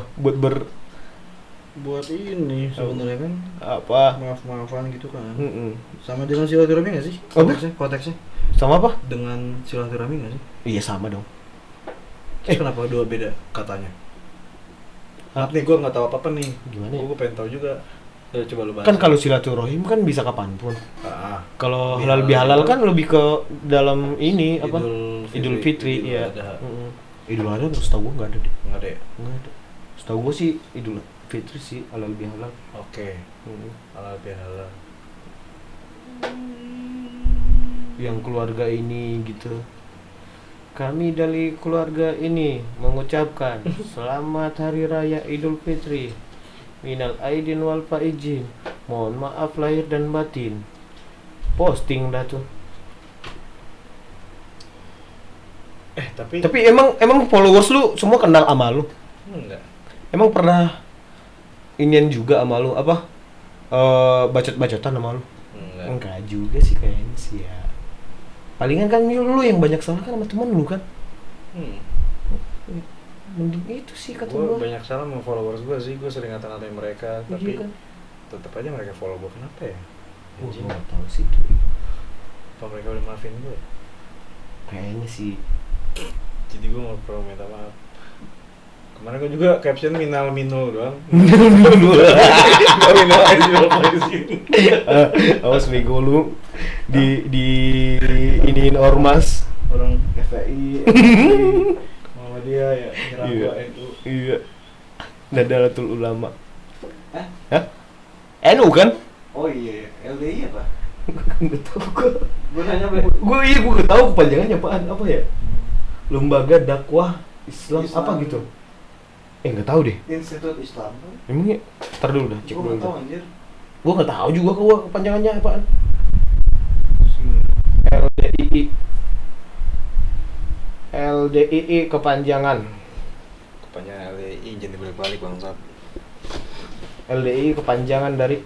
buat ini sebenarnya kan Apa? maaf-maafan gitu kan. Mm-mm. Sama dengan silaturahmi nggak sih? Apa? Konteksnya Sama apa? dengan silaturahmi nggak sih? Iya sama dong. Terus kenapa dua beda katanya? Maaf nih, gue nggak tahu apa-apa nih. Gimana ya? Gue pengen tahu juga. Coba lu bahas. Kan kalau silaturahim kan bisa kapanpun. Kalau halal Bihalal bihalal itu kan lebih ke dalam ini apa? Idul Fitri, Idul iya. Adha. Idul Adha setahu gua nggak ada deh. Nggak ada ya? Nggak ada. Setahu gua sih Idul Fitri sih halal bihalal. Oke. Halal bihalal. Yang keluarga ini gitu. Kami dari keluarga ini mengucapkan selamat hari raya Idul Fitri. Minal aidin wal faizin. Mohon maaf lahir dan batin. Posting dah tuh. Tapi emang followers lu semua kenal sama lu? Enggak. Emang pernah inian juga sama lu apa? Bacot-bacotan sama lu? Enggak. Enggak juga sih kayaknya sih ya. Palingan kan lu yang banyak salah kan sama temen lu kan? Mending itu sih kata Gue gua. banyak salah sama followers gue sih. Gue sering ngata-ngatain mereka, Iya tapi kan? tetap aja mereka follow gue. Kenapa ya? Gua Anjing. nggak tahu sih itu. Apa mereka udah maafin gue? Kayaknya sih. Jadi gue mau perlu minta maaf. Kemarin gue juga caption minal minul doang. Gak minal aizin. Awas bego lu di iniin ormas. Orang FPI, Muhammadiyah ya, nyerang Iya. gua NU. Iya. Nadalatul Ulama. Hah? Hah? NU kan? Oh iya, LDI apa? Enggak tahu gua. Gue nanya apa? Gua enggak tahu kepanjangannya apaan, apa ya? Lembaga Dakwah Islam, apa gitu. Enggak tahu deh. Institut Islam. Emangnya entar dulu dah, cek Gue dulu. nggak tahu anjir. Gua enggak tahu juga gua kepanjangannya apaan. LDII. LDII kepanjangan. Kepanjangan LDI jadi balik-balik bangsat. LDII kepanjangan dari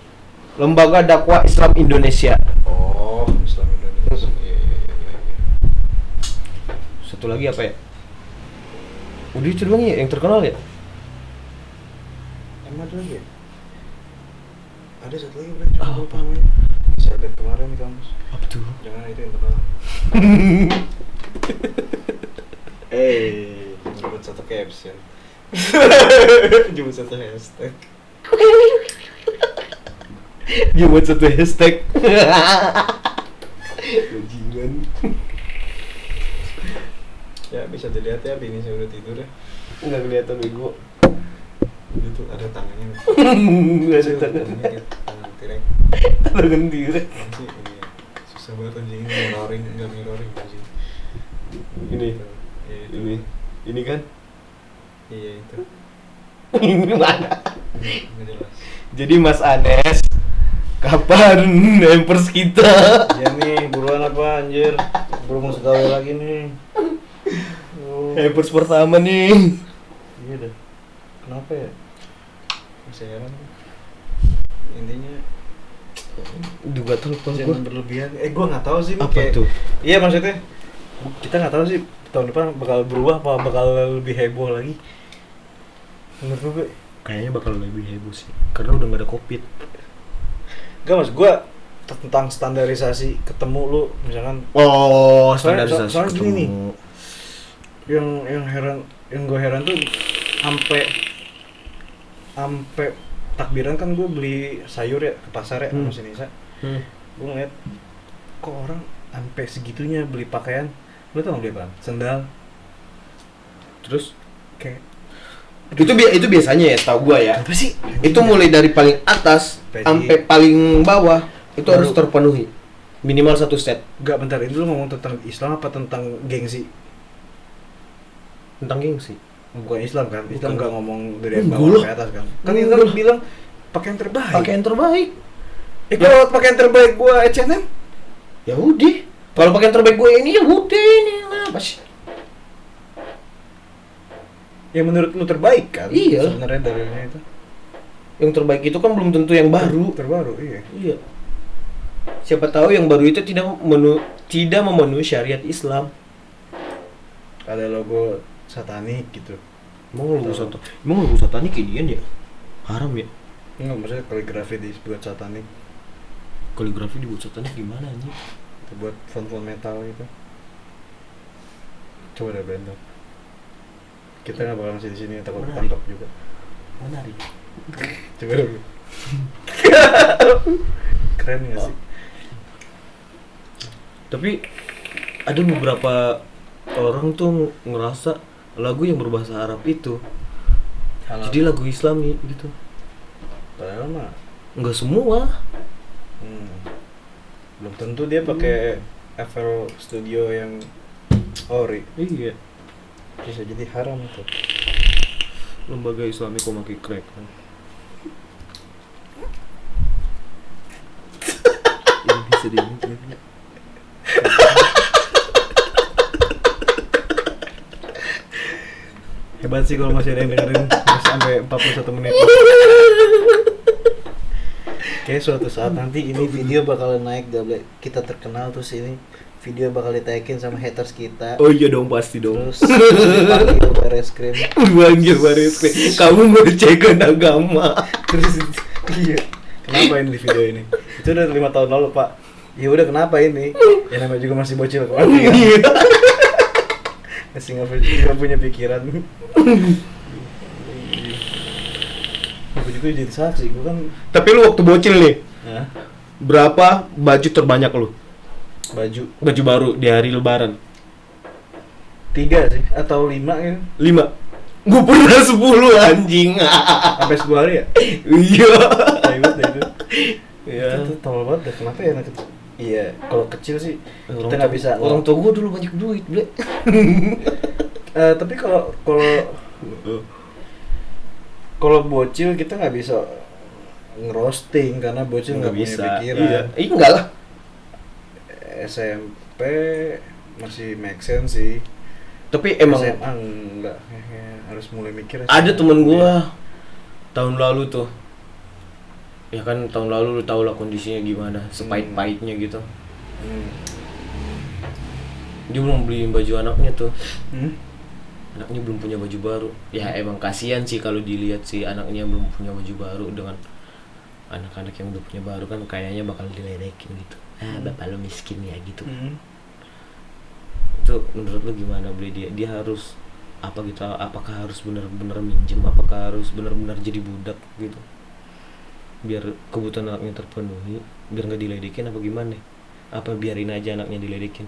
Lembaga Dakwah Islam Indonesia. Oh, Islam Indonesia. Iya. Satu lagi apa ya? Udah itu doang ya yang terkenal ya? Emang ada lagi ya? Ada satu lagi bro, cuma lupa namanya. Bisa lihat kemarin di kampus. Apa tuh? Jangan itu yang terkenal. Nyebut satu caption. Nyebut satu hashtag. Dia buat satu hashtag. Bajingan. Ya bisa dilihat ya, bini saya udah tidur ya. Enggak kelihatan bego. Itu ada tangannya. Enggak ada tangan. Tangan tirek. Tangan direk. Anjing, ini susah banget anjing ini mirroring, enggak mirroring anjing. Ini. Iya itu. Ini kan? Iya itu. Ini mana? Nggak jelas. Jadi Mas Anes, kapan hampers kita? Ya nih, buruan apa anjir? Buru mau segala lagi nih. Hampers pertama nih. Iya dah. Kenapa ya? Masih heran. Intinya Juga telepon gua. jangan berlebihan. Gua nggak tahu sih. Apa tuh? Iya maksudnya kita nggak tahu sih tahun depan bakal berubah apa bakal lebih heboh lagi. Menurut gue Kayaknya bakal lebih heboh sih. Karena udah nggak ada Covid. Gak mas, gue tentang standarisasi ketemu lu misalkan. Oh, Soalnya gini nih. Yang gue heran tuh sampai takbiran kan gue beli sayur ya ke pasar ya sama si Nisa. Gue ngeliat kok orang sampai segitunya beli pakaian. Lu tau gak beli apa? Sendal. Terus Kayak itu biasanya ya, setahu gua ya. apa sih? Itu mulai dari paling atas Peci. sampai paling bawah itu Baru. harus terpenuhi. Minimal satu set. Gak bentar, ini lu ngomong tentang Islam apa tentang gengsi? Tentang gengsi. Bukan Islam kan? Islam Bukan. gak ngomong dari Enggak bawah lah. sampai atas kan? Kan Enggak Islam lah. bilang pakaian terbaik. Pakaian terbaik. Kalau pakaian terbaik gua H&M, Ya udah. Kalau pakaian terbaik gue ini ya udah ini apa sih? yang menurut lu terbaik kan? Iya. Sebenarnya darinya itu. Yang terbaik itu kan belum tentu yang baru. Terbaru, iya. Iya. Siapa tahu yang baru itu tidak memenuhi syariat Islam. Ada logo satanik gitu. Emang logo satanik ini ya? Haram ya? Enggak, maksudnya kaligrafi dibuat satanik. Kaligrafi dibuat satanik gimana anjing? Itu buat font-font metal gitu. Coba deh bentar. Kita nggak bakal masih di sini, takut Menarik. tangkap juga. Menarik. Coba dulu. Keren nggak sih? Tapi ada beberapa orang tuh ngerasa lagu yang berbahasa Arab itu Halal. jadi lagu Islami gitu. Padahal mah Enggak semua. belum tentu dia pakai FL Studio yang ori. Iya. Bisa jadi haram tuh. Lembaga Islami kok pakai crack kan. Ini bisa diingat. Hebat sih kalau masih ada yang dengerin sampai 41 menit. Kayak suatu saat nanti ini video bakalan naik double. Kita terkenal terus ini video bakal ditaikin sama haters kita. Oh iya dong, pasti dong. Terus dipanggil baris krim. Banjir baris. Kamu melecehkan agama. Terus iya. Kenapa ini di video ini? Itu udah 5 tahun lalu, Pak. Ya udah kenapa ini? Ya namanya juga masih bocil kemarin. Iya. Masih nggak punya pikiran. Gue juga jadi saksi, gue kan. Tapi lu waktu bocil nih, Hah? berapa baju terbanyak lu? Baju Baru di hari Lebaran. 3 sih atau 5 gitu. 5. Gua pernah 10 anjing. Sampai 10 hari ya? Iya. Hebat deh itu. Iya. Itu tolol banget deh. Kenapa ya anak kecil? Iya, kalau kecil sih kita nggak bisa. Orang tua gua dulu banyak duit, Ble. Tapi kalau bocil kita nggak bisa ngerosting karena bocil nggak punya bisa. pikiran. Iya. Enggak lah. SMP masih make sense sih. Tapi emang SMA enggak, harus mulai mikir. ada temen gua tahun lalu tuh. Ya kan tahun lalu lu tau lah kondisinya gimana, sepait-paitnya gitu. Dia belum beliin baju anaknya tuh. Anaknya belum punya baju baru. Ya emang kasihan sih kalau dilihat sih anaknya belum punya baju baru dengan anak-anak yang udah punya baru kan kayaknya bakal diledekin gitu. Bapak lu miskin ya gitu. Itu menurut lu gimana beli dia harus apa gitu, apakah harus benar-benar minjem, apakah harus benar-benar jadi budak gitu biar kebutuhan anaknya terpenuhi, biar nggak diledekin apa gimana, apa biarin aja anaknya diledekin?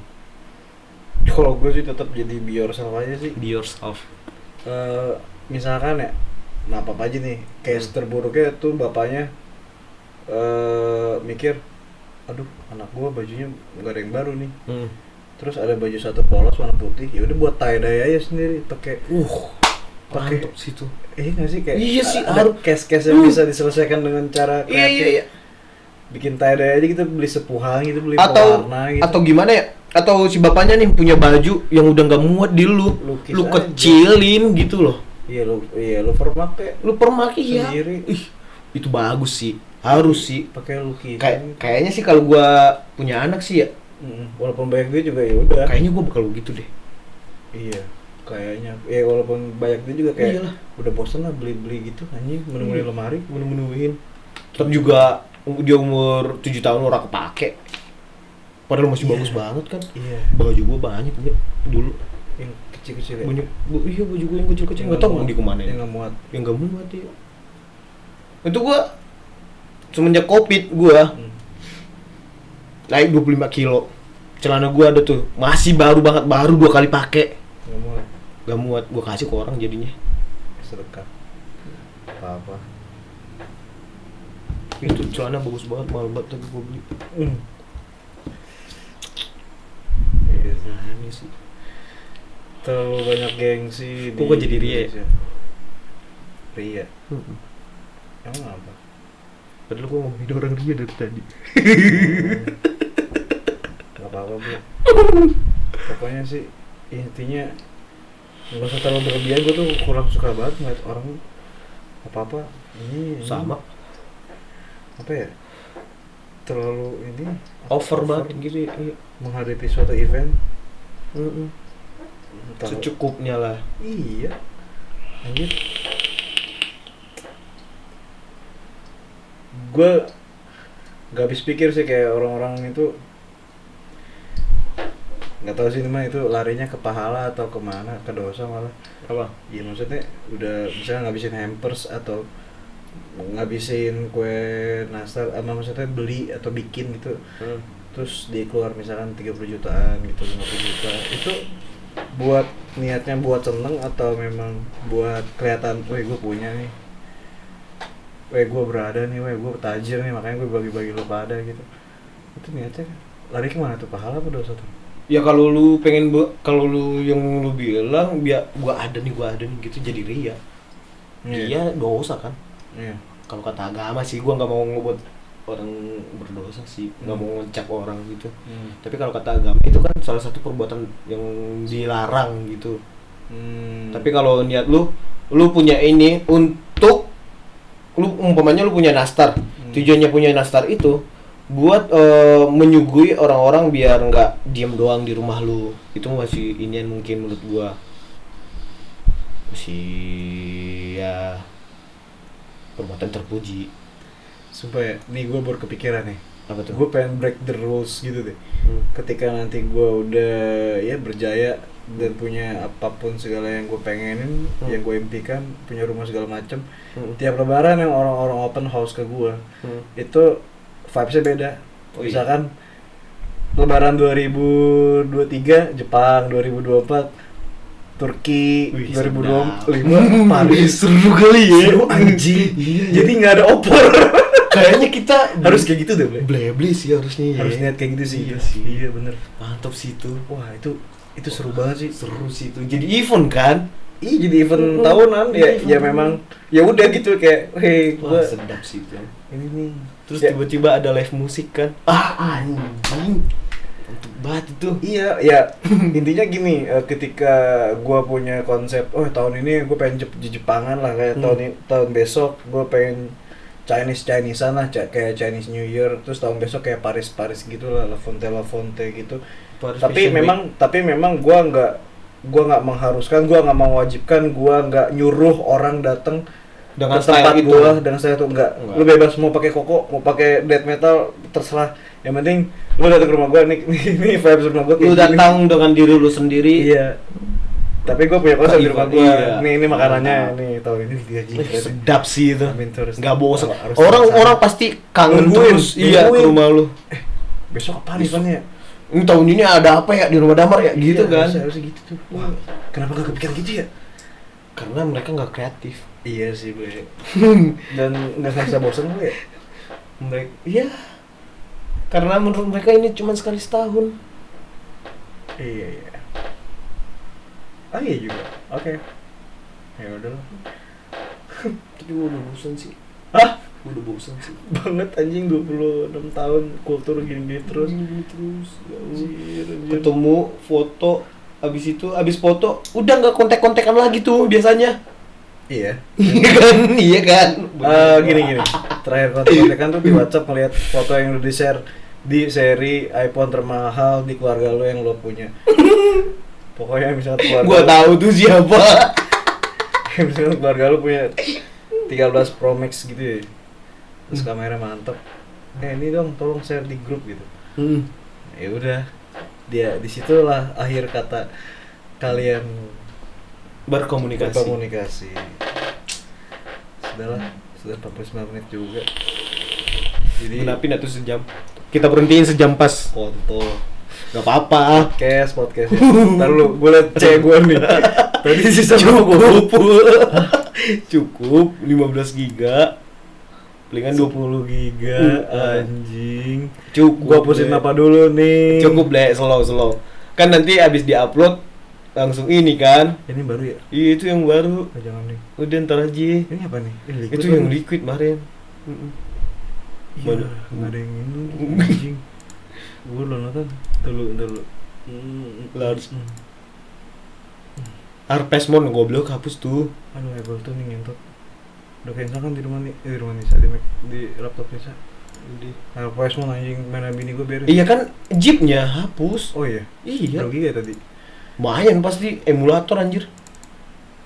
Kalau gue sih tetap jadi be yourself aja sih. Be yourself. Misalkan ya, nah apa aja nih, case terburuknya tuh bapaknya mikir, aduh anak gue bajunya nggak ada yang baru nih. Terus ada baju satu polos warna putih, ya udah buat tie dye aja sendiri, pakai pakai situ. Nggak sih kayak Iya sih, ada case-case yang bisa diselesaikan dengan cara kreatif. Iya. Bikin tie dye aja gitu, beli sepuhan gitu, beli Atau pewarna gitu. atau gimana ya? Atau si bapaknya nih punya baju yang udah nggak muat di lu Lukis lu aja. kecilin gitu loh. Lu permak Lu permak ya. sendiri. Ih, itu bagus sih. Harus sih. Pakai lukisan. Kayaknya sih kalau gua punya anak sih ya, Walaupun banyak duit juga ya udah. kayaknya gua bakal begitu deh. Iya, kayaknya. Walaupun banyak duit juga kayak Iyalah. udah bosan lah beli-beli gitu anjing, menu-menu lemari. Menuhin. Tapi juga dia umur 7 tahun orang kepake. Padahal masih Iya. bagus banget kan. Iya. Baju gua banyak nih dulu. Yang kecil-kecil ya. Banyak. Iya baju gua yang kecil-kecil enggak tahu di kemana. Yang nggak muat. Yang enggak muat ya. Itu gua semenjak Covid gua naik 25 kilo. Celana gua ada tuh masih baru banget, baru 2 kali pakai. Nggak muat. Gak muat, gua kasih ke orang jadinya. Sedekah. Apa-apa. Itu celana bagus banget, mahal banget tapi gua beli. Iya sih. Ini sih. Terlalu banyak gengsi. Kok gua jadi ria ya? Indonesia. Ria. Emang apa? Padahal gua ngomongin orang Ria dari tadi. Gak apa-apa bro. Pokoknya sih intinya nggak usah terlalu berlebihan. Gue tuh kurang suka banget ngeliat orang apa ini Sama. apa ya, terlalu ini Over banget gitu. Iya. menghadapi suatu event. Secukupnya lah. Iya anjir. Gue gak habis pikir sih kayak orang-orang itu, nggak tahu sih mah itu larinya ke pahala atau kemana, ke dosa malah. Apa? Iya maksudnya udah bisa ngabisin hampers atau ngabisin kue nastar, ama maksudnya beli atau bikin gitu, terus dia keluar misalkan 30 jutaan gitu, 50 juta, itu buat niatnya buat seneng atau memang buat kelihatan, weh gue punya nih, weh gue berada nih, weh gue tajir nih, makanya gue bagi-bagi lo pada gitu. Itu niatnya lari kemana tuh, pahala apa dosa tuh? Ya kalau lu pengen kalau lu yang lu bilang biar gua ada nih gitu jadi ria. Dia dosa kan. Iya. Kalau kata agama sih gua nggak mau ngebuat orang berdosa sih, nggak mau ngecap orang gitu. Tapi kalau kata agama itu kan salah satu perbuatan yang dilarang gitu. Tapi kalau niat lu punya ini untuk lu umpamanya lu punya nastar, tujuannya punya nastar itu buat menyuguhi orang-orang biar nggak diem doang di rumah lu. Itu masih inian mungkin menurut gua masih ya perbuatan terpuji. Sumpah ya, nih gue baru kepikiran nih. Apa tuh? Gue pengen break the rules gitu deh. Ketika nanti gue udah ya berjaya dan punya apapun segala yang gue pengenin, yang gue impikan, punya rumah segala macem, tiap lebaran yang orang-orang open house ke gue, itu vibes-nya beda. Misalkan lebaran 2023 Jepang, 2024 Turki, 2025 Paris. Seru kali ya. Seru anjing. Jadi nggak ada opor. Kayaknya kita harus kayak gitu deh, Blebli sih harusnya. Harus niat kayak gitu sih. Iya sih. Iya bener. Mantap sih itu. Wah itu seru banget sih. Seru sih itu. Jadi event kan? Iya jadi event tahunan ya memang ya udah gitu kayak hey Wah, gua sedap sih itu. ini nih. Terus Ya. tiba-tiba ada live musik kan? Anjing. Mantap banget itu. Iya, ya intinya gini, ketika gua punya konsep, oh tahun ini gue pengen Jepangan lah, kayak tahun besok gue pengen Chinesean lah, kayak Chinese New Year, terus tahun besok kayak Paris gitu lah, La Fonte gitu. Tapi memang gua nggak mengharuskan, gua nggak mewajibkan, gua nggak nyuruh orang datang dengan ke tempat style itu. gua dengan saya tuh enggak. Lu bebas mau pakai koko, mau pakai death metal, terserah. Yang penting lu datang ke rumah gua nih vibes rumah gua. Lu datang dengan diri lu sendiri. Iya. Tapi gua punya konsep di rumah gua. Iya. Nih ini makanannya nih tahun ini digaji. Sedap sih itu. Amin terus. Enggak bosan. Harus Orang pasti kangen Nungguin, terus iya ke rumah lu. Besok apa nih ya? Ini tahun ini ada apa ya di rumah damar ya gitu Iya, kan. Harusnya gitu tuh. Wah, kenapa gak kepikiran gitu ya? Karena mereka nggak kreatif. Iya sih, gue. Dan nggak ngerasa bosan gue ya? Mereka, iya. Karena menurut mereka ini cuma sekali setahun. Iya. Ah iya juga. Oke. Ya udahlah. Tapi gue udah bosan sih. Hah? Gue udah bosan sih. Banget anjing 26 tahun kultur gini-gini terus. Ya Anjir. ketemu foto, abis foto udah nggak kontek-kontekan lagi tuh biasanya. Iya. Iya kan. Gini. Terakhir kontak-kontakan tuh di WhatsApp ngeliat foto yang udah di-share di seri iPhone termahal di keluarga lo yang lo punya. Pokoknya misalnya keluarga Gua tahu tuh siapa. misalnya keluarga lo punya 13 Pro Max gitu ya. Terus kamera mantep. Ini dong tolong share di grup gitu. Ya udah. Dia disitulah akhir kata kalian berkomunikasi. Sudahlah, sudah 49 menit juga. Jadi Kenapin tuh sejam. Kita berhentiin sejam pas. kontol. Gak apa-apa. Podcast. Ntar lu, gue liat C gue nih. Tadi sisa Cukup 15 giga. Palingan 20 giga anjing. Cukup. Gua hapusin apa dulu nih? Cukup deh, slow. Kan nanti abis diupload langsung ini kan. Ini baru ya? Iya itu yang baru. Oh, jangan nih. Udah ntar aja. Ini apa nih? Ini liquid Itu kan? yang liquid kemarin. Iya, nggak ada yang ini anjing. Gue udah nonton dulu. Lars. Arpesmon goblok hapus tuh. Aduh, Ableton nih ngentot. Udah cancel kan di rumah Nisa di laptop Nisa. Di. Arpesmon anjing, mana bini gue beres. Iya kan jeepnya hapus. Oh iya. Iya. Berapa giga ya tadi? Lumayan pasti emulator anjir.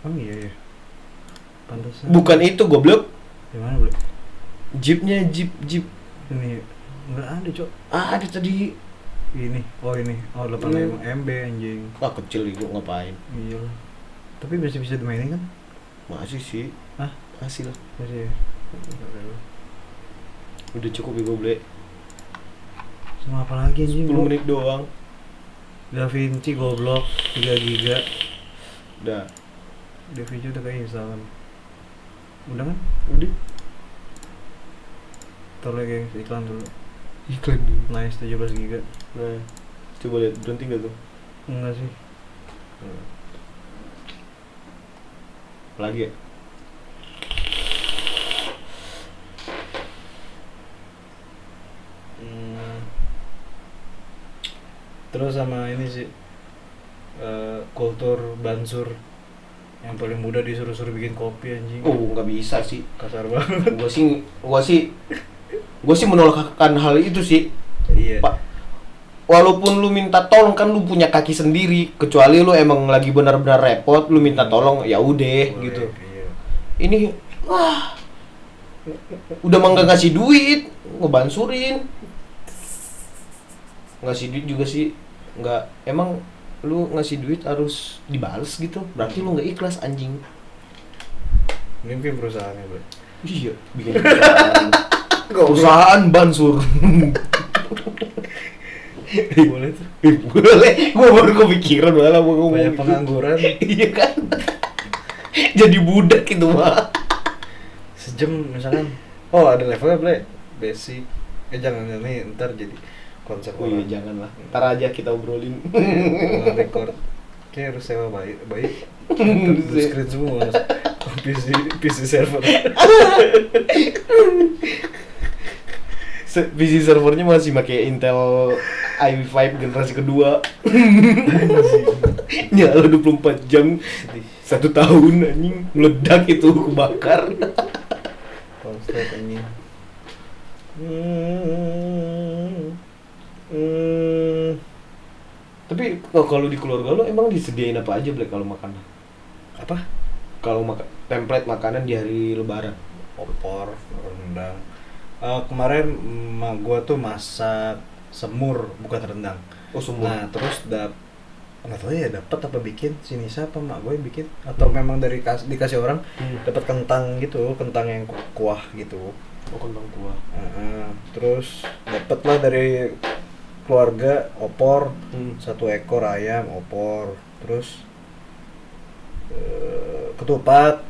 Oh iya ya. Pantesan. Bukan itu goblok. Di mana, Bro? Jeepnya jeep. Ini enggak ada, Cok. Ada tadi. Ini. Oh, 8 MB anjing. Ah kecil itu ngapain? Iya lah. Tapi masih bisa dimainin kan? Masih sih. Hah? Masih lah. Masih ya. Udah cukup ya goblok. Sama apa lagi anjing? 10 menit doang. DaVinci goblok 3 giga. Udah. DaVinci udah kayak instalan. Udah kan? Udah. Ntar lagi iklan dulu. Iklan dulu. Nice 17 giga. Nah, coba lihat berhenti nggak tuh? Enggak sih. Lagi ya? Terus sama ini sih kultur bansur yang paling mudah disuruh-suruh bikin kopi anjing. Oh, nggak bisa sih. Kasar banget. Gua sih menolakkan hal itu sih. Iya. Pak, walaupun lu minta tolong kan lu punya kaki sendiri, kecuali lu emang lagi benar-benar repot, lu minta tolong ya udah gitu. Iya. Ini wah. Udah mah nggak ngasih duit, ngebansurin. Ngasih duit juga sih nggak, emang lu ngasih duit harus dibales gitu, berarti lu nggak ikhlas anjing. Ini mungkin perusahaannya, Bro. Iya, bikin perusahaan bansur. Boleh tuh. Boleh, gua baru kepikiran malah mau ngomong Banyak gitu. pengangguran. Iya kan, jadi budak gitu mah. Sejam misalkan. Oh, ada levelnya, Ble. Basic. Jangan nih, ntar jadi konsep Oh iya, jangan lah, ntar aja kita obrolin. record. Kayak harus sewa baik. Blue screen semua. PC server. PC servernya masih pakai Intel i5 generasi kedua. Nyala 24 jam 1 tahun anjing, meledak itu, kebakar. Konslet anjing. Tapi kalau di keluarga lo emang disediain apa aja Black kalau makan? Apa? Kalau template makanan di hari Lebaran? Opor, rendang. Kemarin emak gua tuh masak semur, bukan rendang. Oh semua. Nah, terus nggak tahu ya dapat apa bikin si Nisa apa mak gue yang bikin atau memang dari dikasih orang dapat kentang gitu, kentang yang kuah gitu. Oh kentang tua. Terus dapat lah dari keluarga opor, 1 ekor ayam opor, terus ketupat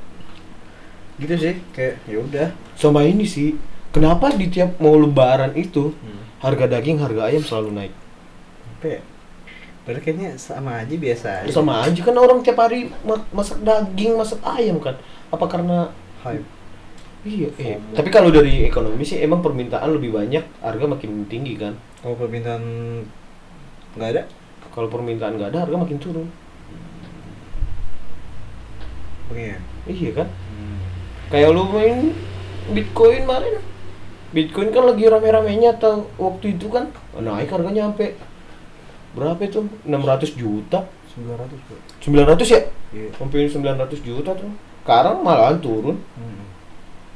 gitu sih, kayak ya udah. Sama ini sih, kenapa di tiap mau Lebaran itu harga daging, harga ayam selalu naik? Apa ya? Padahal kayaknya sama aja, biasa aja. Sama aja kan, orang tiap hari masak daging, masak ayam kan. Apa karena hype? Iya, tapi kalau dari ekonomi sih emang permintaan lebih banyak, harga makin tinggi kan. Kalau permintaan nggak ada? Kalau permintaan nggak ada, harga makin turun. Begini. Iya kan? Kayak lu main Bitcoin kemarin. Bitcoin kan lagi rame-ramenya atau waktu itu kan naik harganya sampai berapa itu? 600 juta. 900 bro. 900 ya? Iya. Sampai 900 juta tuh. Sekarang malahan turun.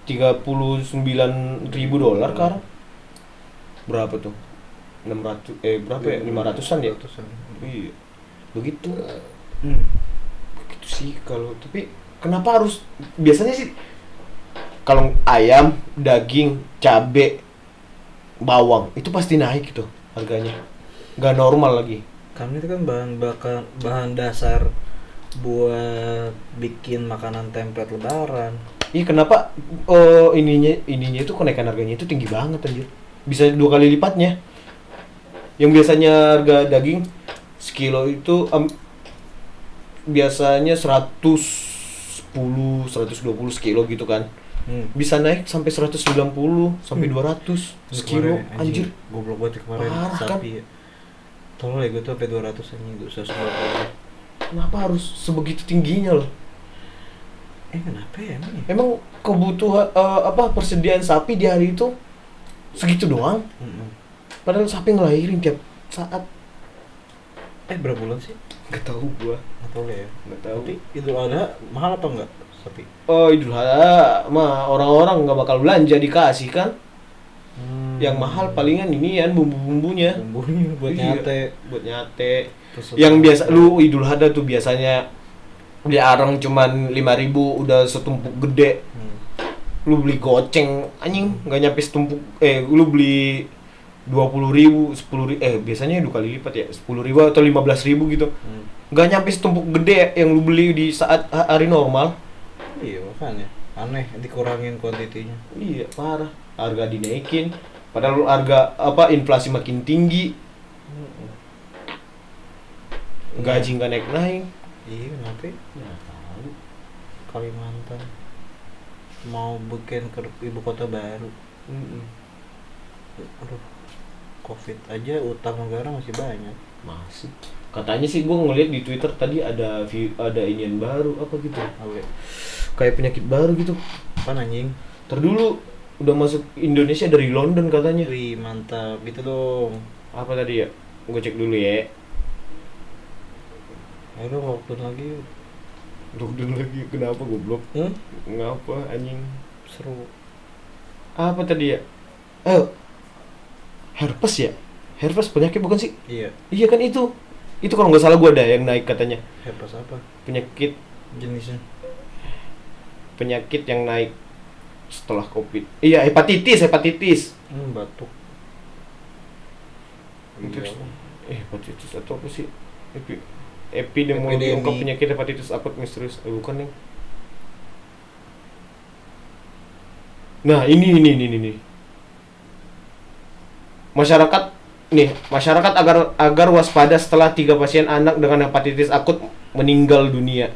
39.000 dolar sekarang. Berapa tuh? 600 berapa ya? 500-an ya? 500-an. Iya. Begitu. Begitu sih kalau, tapi kenapa harus, biasanya sih kalau ayam, daging, cabe, bawang itu pasti naik gitu harganya. Nggak normal lagi. Karena itu kan bahan dasar buat bikin makanan template lebaran. Iya, kenapa ininya itu kenaikan harganya itu tinggi banget anjir. Bisa 2 kali lipatnya. Yang biasanya harga daging sekilo itu biasanya 110, 120 sekilo gitu kan. Bisa naik sampai 190 sampai 200 sekilo anjir. Goblok banget kemarin Parah, sapi ya. Tolol ya gue tuh sampai 200 anjing itu 190. Kenapa harus sebegitu tingginya loh? Kenapa ya emang ya? Emang kebutuhan persediaan sapi di hari itu segitu doang? Padahal sapi ngelahirin tiap saat. Berapa bulan sih? Gak tahu gua. Gak tahu ya. Gak tahu. Tapi Idul Adha mahal apa enggak sapi? Oh, Idul Adha mah orang-orang nggak bakal belanja, dikasih kan. Yang mahal palingan ini kan bumbu-bumbunya. Bumbunya buat Iya, nyate. buat nyate. Terus Yang biasa lu Idul Adha tuh biasanya di arang cuman 5.000 udah setumpuk gede. Lu beli goceng anjing nggak nyampe setumpuk, lu beli 20.000, 10.000, biasanya 2 kali lipat ya, 10.000 atau 15.000 gitu. Nggak nyampe setumpuk gede yang lu beli di saat hari normal. Iya makanya aneh dikurangin kuantitinya. Iya parah, harga dinaikin padahal harga inflasi makin tinggi, gaji nggak naik-naik. Iya kenapa? Nggak tahu. Kalimantan mau bikin ke ibu kota baru. Aduh, Covid aja utang negara masih banyak. Masih. Katanya sih gue ngeliat di Twitter tadi ada inian baru apa gitu. Kayak penyakit baru gitu. Apa anjing? Dulu udah masuk Indonesia dari London katanya. Wih mantap gitu dong. Apa tadi ya? Gue cek dulu ya. Ayo dong lockdown lagi. Lockdown lagi kenapa goblok? Ngapa anjing? Seru. Apa tadi ya? Herpes ya? Herpes penyakit bukan sih? Iya. Iya kan itu. Itu kalau nggak salah gue ada yang naik katanya. Herpes apa? Penyakit Jenisnya? Penyakit yang naik setelah Covid. Iya, hepatitis. Batuk. Infeksi. Iya. Hepatitis atau apa sih? Epidemiologi ungkap penyakit hepatitis akut misterius. Bukan nih. Nah, ini. Masyarakat agar waspada setelah 3 pasien anak dengan hepatitis akut meninggal dunia.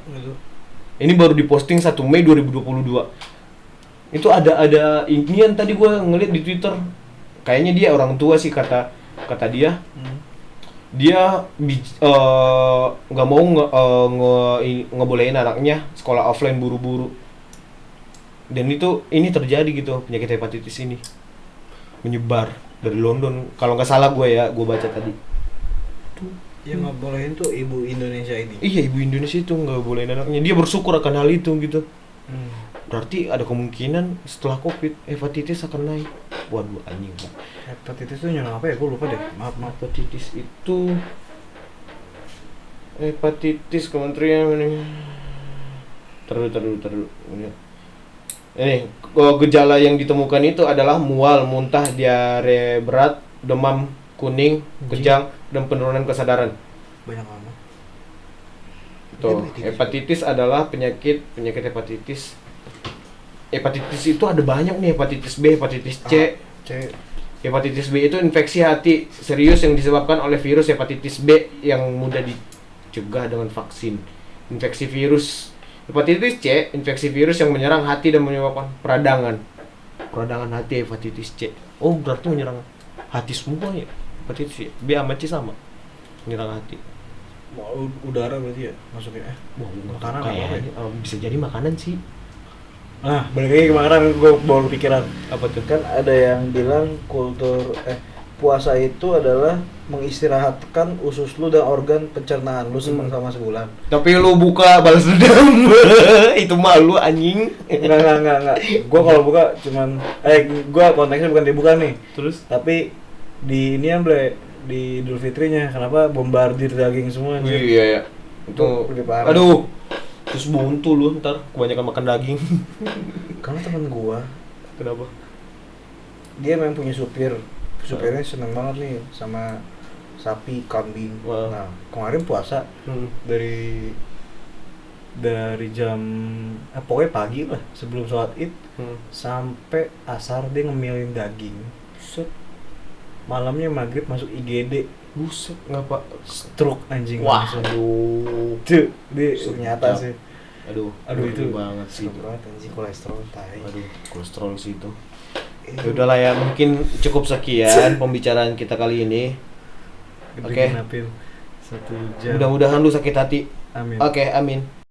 Ini baru diposting 1 Mei 2022. Itu ada inian tadi gue ngeliat di Twitter. Kayaknya dia orang tua sih kata dia. Dia nggak mau ngebolehin anaknya sekolah offline buru-buru. Dan ini terjadi gitu, penyakit hepatitis ini menyebar dari London kalau nggak salah gue baca tadi. Yang nggak bolehin tuh ibu Indonesia ini. Iya, ibu Indonesia itu nggak bolehin anaknya. Dia bersyukur akan hal itu gitu. Berarti ada kemungkinan setelah Covid hepatitis akan naik. Waduh anjing. Hepatitis itu nyerang apa ya? Gue lupa deh. Maaf. Hepatitis itu kementerian ini. Terlalu. Ini gejala yang ditemukan itu adalah mual, muntah, diare berat, demam kuning, kejang, dan penurunan kesadaran. Banyak amat. Tuh, hepatitis adalah penyakit hepatitis. Hepatitis itu ada banyak nih, hepatitis B, hepatitis C. Hepatitis B itu infeksi hati serius yang disebabkan oleh virus hepatitis B yang mudah dicegah dengan vaksin. Infeksi virus hepatitis C, infeksi virus yang menyerang hati dan menyebabkan peradangan hati hepatitis C. Oh, berarti menyerang hati semua ya hepatitis C. B sama C sama menyerang hati. Udara berarti ya masuknya. Makanan kayaknya bisa jadi makanan sih. Nah, balik lagi ke makanan, gue baru pikiran. Apa tuh? Kan ada yang bilang puasa itu adalah mengistirahatkan usus lu dan organ pencernaan lu selama sebulan. Tapi lu buka balas dendam. Itu malu anjing. Enggak. Gua kalau buka cuman gua konteksnya bukan dibuka nih. Terus tapi di ini di Idul Fitrinya kenapa bombardir daging semua anjir. Iya ya. Itu lebih parah. Aduh. Terus buntu lu ntar kebanyakan makan daging. Karena teman gua, kenapa? Dia memang punya supirnya seneng banget nih sama sapi, kambing. Nah, kemarin puasa dari jam pokoknya pagi lah sebelum sholat Id sampai asar dia ngemilin daging. Buset. Malamnya maghrib masuk IGD. Buset, ngapa? Stroke anjing. Waduh. Tuh, dia nyata sih. Aduh itu banget sih. berat anjing, kolesterol tai. Aduh, kolesterol sih itu. Ya udahlah ya, mungkin cukup sekian pembicaraan kita kali ini. Oke. Genapin 1 jam. Mudah-mudahan lu sakit hati. Amin. Oke, amin.